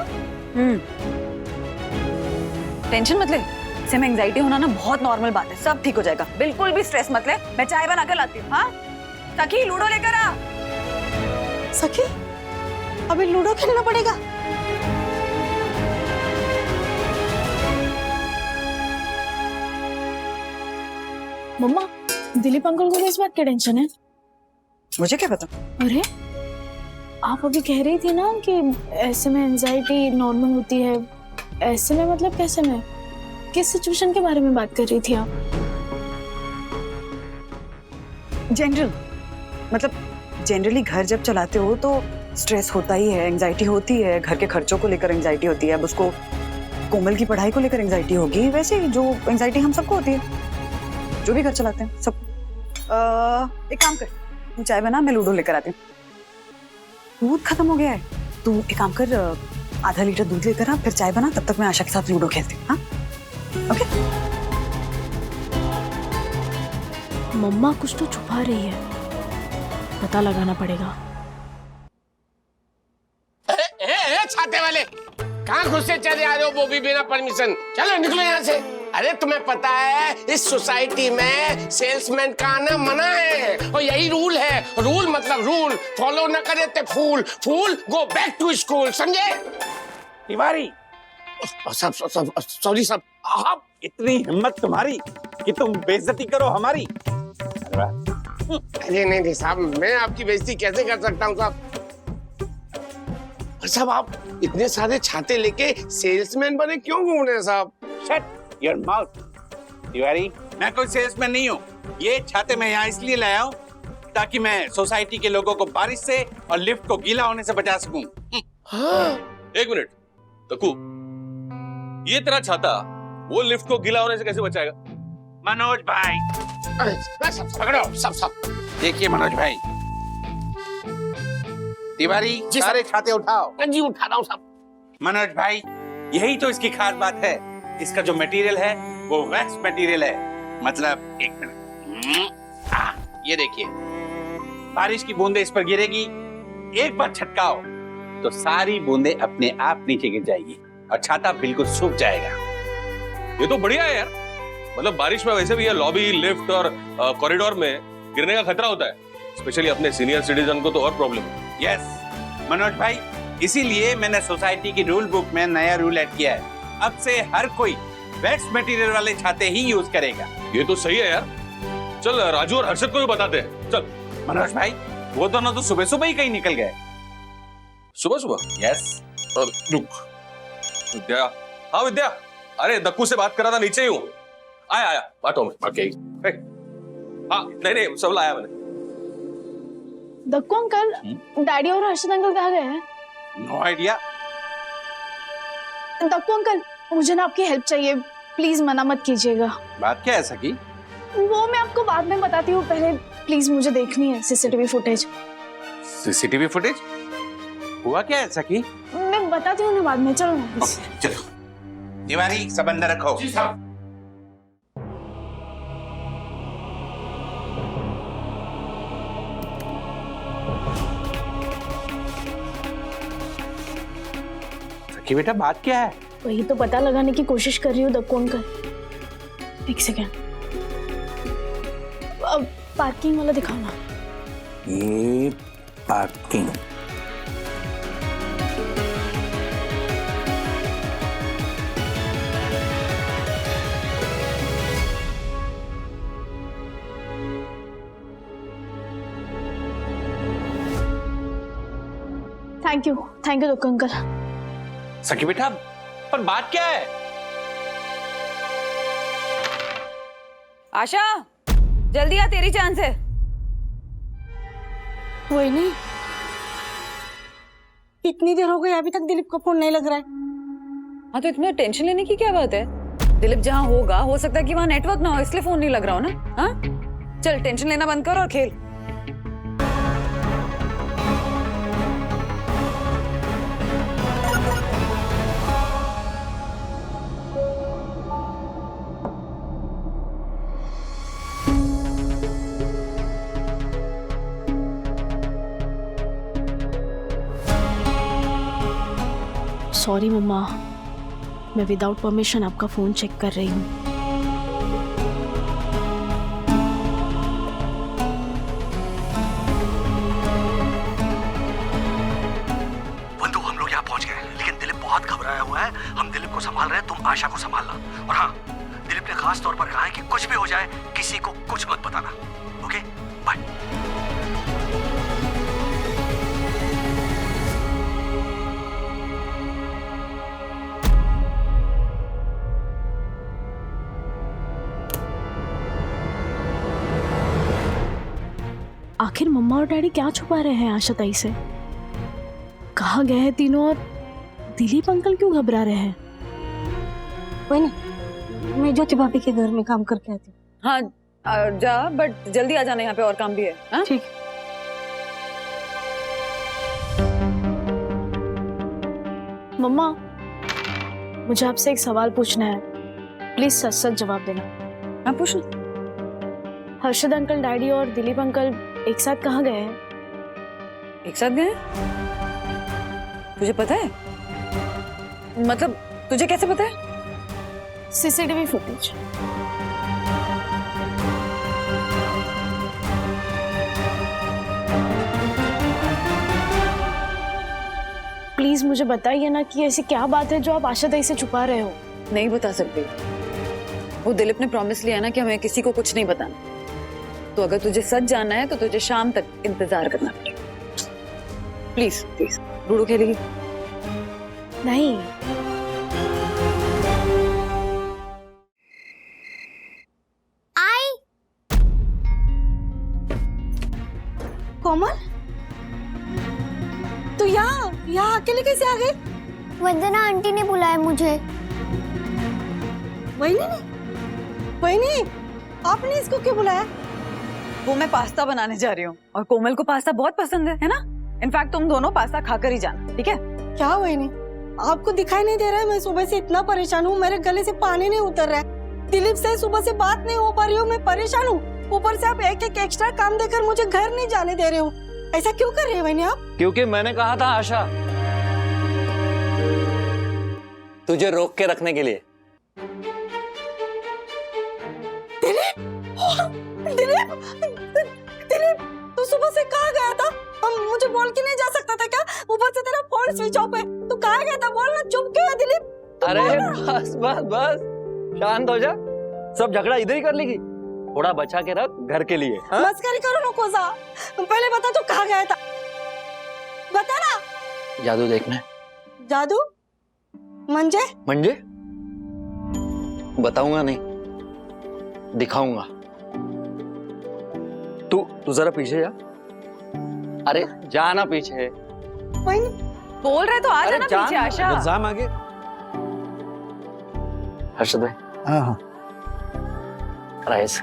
टेंशन मत ले, इससे में एंजाइटी होना ना बहुत नॉर्मल बात है, सब ठीक हो जाएगा। बिल्कुल भी स्ट्रेस मत ले, मैं चाय बना कर लाती हूँ। हाँ सखी, लूडो लेकर आ। सखी, अभी लूडो खेलना पड़ेगा? मम्मा, दिलीप अंकल को किस बात की टेंशन है? मुझे क्या पता। अरे आप अभी कह रही थी ना कि ऐसे में एंजाइटी नॉर्मल होती है। ऐसे में मतलब कैसे में? किस सिचुएशन के बारे में बात कर रही थी आप? जनरल, मतलब जनरली घर जब चलाते हो तो स्ट्रेस होता ही है, एंजाइटी होती है, घर के खर्चों को लेकर एंजाइटी होती है। अब उसको कोमल की पढ़ाई को लेकर एंजाइटी होगी, वैसे जो एंजाइटी हम सबको होती है, जो भी घर चलाते हैं सब। एक काम कर, तू चाय बना, मैं लूडो लेकर आती हूँ। दूध खत्म हो गया है, तू एक काम कर, आधा लीटर दूध लेकर आ, फिर चाय बना, तब तक मैं आशा के साथ लूडो खेलती हूँ। हाँ ओके। मम्मा कुछ तो छुपा रही है, पता लगाना पड़ेगा। छाते वाले कहाँ घुसे चले आ रहे हो, वो भी बिना परमिशन? चलो निकलो यहाँ से। अरे तुम्हें पता है इस सोसाइटी में सेल्समैन का आना मना है, और यही रूल है। रूल मतलब रूल, फॉलो न करे तो फूल, फूल गो बैक टू स्कूल, समझे? तिवारी, सब सॉरी सब। आप इतनी हिम्मत तुम्हारी कि तुम बेइज्जती करो हमारी? अरे नहीं साहब, मैं आपकी बेइज्जती कैसे कर सकता हूँ साहब? साहब आप इतने सारे छाते लेके सेल्समैन बने क्यों घूम रहे हैं साहब? Shut your mouth. तिवारी, मैं कोई सेल्समैन नहीं हूँ। ये छाते मैं यहाँ इसलिए लाया हूँ ताकि मैं सोसाइटी के लोगों को बारिश से और लिफ्ट को गीला होने से बचा सकूं। हाँ। एक मिनट तक्कू, ये तेरा छाता वो लिफ्ट को गीला होने से कैसे बचाएगा? मनोज भाई, पकड़ो सब। देखिए मनोज भाई, तिवारी सारे छाते उठाओ। जी उठा रहा हूँ साहब। मनोज भाई, यही तो इसकी खास बात है। इसका जो मटेरियल है वो वैक्स मटेरियल है। मतलब एक मिनट, ये देखिए, बारिश की बूंदे इस पर गिरेगी, एक बार छटकाओ तो सारी बूंदे अपने आप नीचे गिर जाएगी और छाता बिल्कुल सूख जाएगा। ये तो बढ़िया है यार। मतलब बारिश में वैसे भी ये लॉबी, लिफ्ट और कॉरिडोर में गिरने का खतरा होता है, स्पेशली अपने सीनियर सिटीजन को तो और प्रॉब्लम है। यस मनोज भाई, इसीलिए मैंने सोसाइटी की रूल बुक में नया रूल ऐड किया है। अब से हर कोई वैक्स मटेरियल वाले छाते ही यूज करेगा। ये तो सही है यार। चल राजू और हर्षद को भी बताते हैं। चल मनोज भाई, वो दोनों तो सुबह सुबह ही कहीं निकल गए। सुबह? यस। रुक विद्या। हाँ विद्या, अरे दक्कू से बात करा था, नीचे ही हूँ। आया ऑटो में। ओके। हाँ नहीं सब लाया मैंने। दक्कू अंकल, डैडी और हर्षद अंकल कहाँ गए हैं? No idea. दक्कू अंकल, मुझे ना आपकी हेल्प चाहिए, प्लीज मना मत कीजिएगा। बात क्या है सखी? वो मैं आपको बाद में बताती हूँ, पहले प्लीज मुझे देखनी है सीसीटीवी फुटेज। CCTV footage? हुआ क्या है सखी? मैं बताती हूँ ना बाद में, चलो। चलो तिवारी, सब अंदर रखो। जी साहब। सखी बेटा, बात क्या है? वही तो पता लगाने की कोशिश कर रही हूँ दक्कू अंकल। एक सेकेंड, अब पार्किंग वाला दिखाओ ना। ये पार्किंग, थैंक यू दुक्कू अंकल। सखी बेटा, पर बात क्या है? आशा, जल्दी आ, तेरी चांस है। वही नहीं, इतनी देर हो गई अभी तक दिलीप का फोन नहीं लग रहा है। हाँ तो इतना टेंशन लेने की क्या बात है? दिलीप जहाँ होगा, हो सकता है कि वहाँ नेटवर्क ना हो, इसलिए फोन नहीं लग रहा हो ना। हाँ चल, टेंशन लेना बंद कर और खेल। सॉरी मम्मा, मैं विदाउट परमिशन आपका फोन चेक कर रही हूँ। बंधु, हम लोग यहाँ पहुंच गए, लेकिन दिलीप बहुत घबराया हुआ है। हम दिलीप को संभाल रहे हैं, तुम आशा को संभालना। और हाँ, दिलीप ने खास तौर पर कहा है कि कुछ भी हो जाए किसी को कुछ मत बताना। Okay, bye. आखिर मम्मा और डैडी क्या छुपा रहे हैं आशा ताई से? कहाँ गए हैं तीनों और दिलीप अंकल क्यों घबरा रहे हैं? वही नहीं, मैं ज्योति भाभी के घर में काम करके आती हूँ। हाँ जा, बट जल्दी आ जाना, यहाँ पे और काम भी है। हाँ ठीक। मम्मा, मुझे आपसे एक सवाल पूछना है, प्लीज सच सच जवाब देना। हाँ पूछना। हर्षद अंकल, डैडी और दिलीप अंकल एक साथ कहाँ गए हैं? एक साथ गए? तुझे पता है? मतलब तुझे कैसे पता है? CCTV footage. प्लीज मुझे बताइए ना कि ऐसी क्या बात है जो आप आशा ताई से छुपा रहे हो? नहीं बता सकती। वो दिलीप ने प्रॉमिस लिया ना कि हमें किसी को कुछ नहीं बताना। तो अगर तुझे सच जानना है तो तुझे शाम तक इंतजार करना पड़ेगा। Please please. लूडो खेलेगी? नहीं। कोमल, तू यहाँ अकेले कैसे आ गई? वंदना आंटी ने बुलाया मुझे। वही आपने इसको क्यों बुलाया? वो मैं पास्ता बनाने जा रही हूँ और कोमल को पास्ता बहुत पसंद है ना? इनफैक्ट तुम दोनों पास्ता खाकर ही जाना, ठीक है? क्या वही आपको दिखाई नहीं दे रहा है? मैं सुबह से इतना परेशान हूँ, मेरे गले से पानी नहीं उतर रहा है। दिलीप से सुबह से बात नहीं हो पा रही हूँ, मैं परेशान हूँ। ऊपर से आप एक एक एक्स्ट्रा काम देकर मुझे घर नहीं जाने दे रहे हो। ऐसा क्यों कर रहे हो वही आप? क्योंकि मैंने कहा था आशा, तुझे रोक के रखने के लिए। दिलीप, तू सुबह से कहाँ गया था? मुझे बोल के नहीं जा सकता था क्या? ऊपर से तेरा फोन स्विच ऑफ है। तू कहाँ गया था? बोलना। चुप क्यों है दिलीप? अरे बस बस बस, शांत हो जा। सब झगड़ा इधर ही कर लेगी। थोड़ा बचा के रख घर के लिए। मस्करी करो ना कोसा। पहले बता तू कहाँ गया था? बता ना। जादू देखने। जादू? मंजे? मंजे? बताऊंगा नहीं, दिखाऊंगा। तू जरा पीछे जा। अरे जाना पीछे। बोल रहे तो आ जाना पीछे आशा। एग्जाम आगे। हर्षद भाई। हाँ। राइस।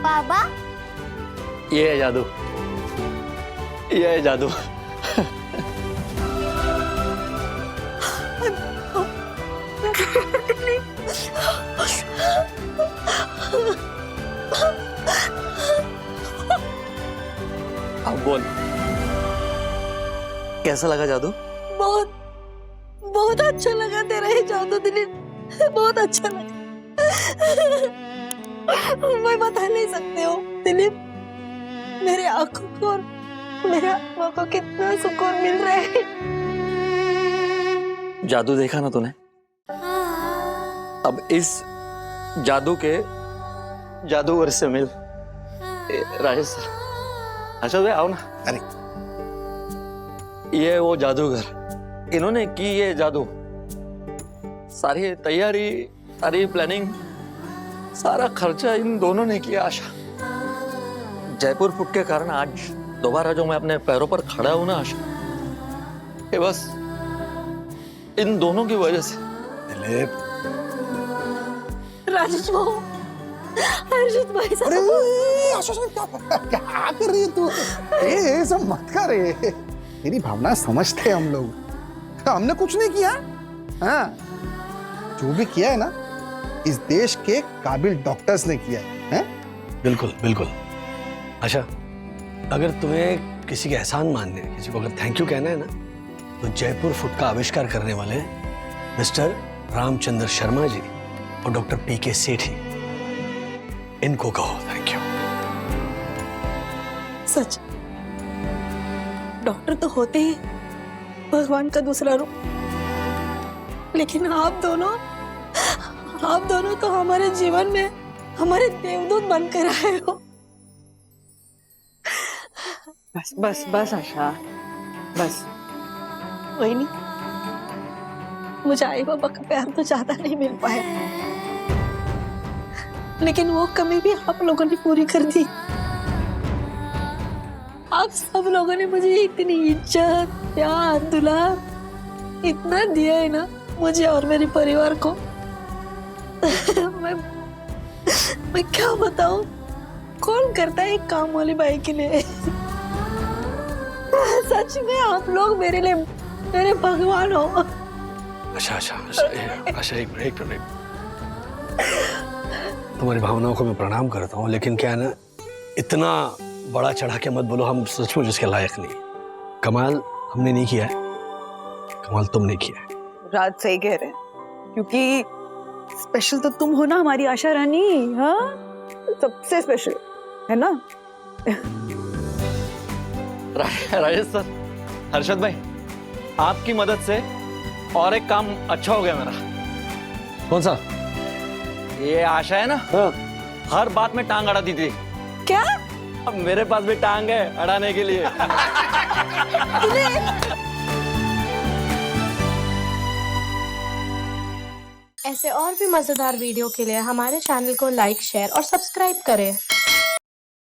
बाबा, ये है जादू, ये है जादू। अब बोल, कैसा लगा जादू? बहुत बहुत अच्छा लगा तेरा ये जादू दिलीप, बहुत अच्छा लगा। मैं बता नहीं सकते हो दिलीप, मेरे आंखों को और मेरे आत्मा को कितना सुकून मिल रहा है। जादू देखा ना तूने? अब इस जादू के जादूगर से मिल। राजेश सर, अच्छा भाई आओ ना। अरे ये वो जादूगर, इन्होंने की ये जादू, सारी तैयारी, सारी प्लानिंग, सारा खर्चा इन दोनों ने किया। आशा, जयपुर फुट के कारण आज दोबारा जो मैं अपने पैरों पर खड़ा हूं ना आशा, ये बस इन दोनों की वजह से। दिलीप, राजेश वो हर्षित भाई साहब। अरे आशा क्या कर रही है तू? ये सब मत कर रे, तेरी भावना समझते हम लोग, हमने कुछ नहीं किया। हाँ, जो भी किया है ना, इस देश के काबिल डॉक्टर्स ने किया है। बिल्कुल बिल्कुल। अच्छा, अगर तुम्हें किसी के एहसान मानने, किसी को अगर थैंक यू कहना है ना, तो जयपुर फुट का आविष्कार करने वाले मिस्टर रामचंद्र शर्मा जी और डॉक्टर पीके सेठी, इनको कहो थैंक यू। सच, डॉक्टर तो होते ही भगवान का दूसरा रूप, लेकिन आप दोनों तो हमारे जीवन में हमारे देवदूत बनकर आए हो। बस बस बस आशा, बस। वही नहीं, मुझे आई बाबा का प्यार तो ज्यादा नहीं मिल पाया, लेकिन वो कमी भी आप लोगों ने पूरी कर दी। आप सब लोगों ने मुझे इतनी इज्जत, प्यार, दुलार इतना दिया है ना, मुझे और मेरे परिवार को। मैं क्या बताऊं, कौन करता है एक काम वाली बाई के लिए। सच में आप लोग मेरे लिए मेरे भगवान हो। अच्छा, एक मिनट। तुम्हारी भावनाओं को मैं प्रणाम करता हूँ, लेकिन क्या है ना, इतना बड़ा चढ़ा के मत बोलो, हम सचमुच इसके लायक नहीं। कमाल हमने नहीं किया है, कमाल तुमने किया है। राज सही कह रहे हैं, क्योंकि स्पेशल तो तुम हो ना हमारी आशा रानी। हाँ, सबसे स्पेशल है ना। राजेश सर, हर्षद भाई, आपकी मदद से और एक काम अच्छा हो गया मेरा। कौन सा? ये आशा है ना, हर बात में टांग अड़ाती थी। क्या? अब मेरे पास भी टांग है अड़ाने के लिए। ऐसे और भी मजेदार वीडियो के लिए हमारे चैनल को लाइक, शेयर और सब्सक्राइब करें।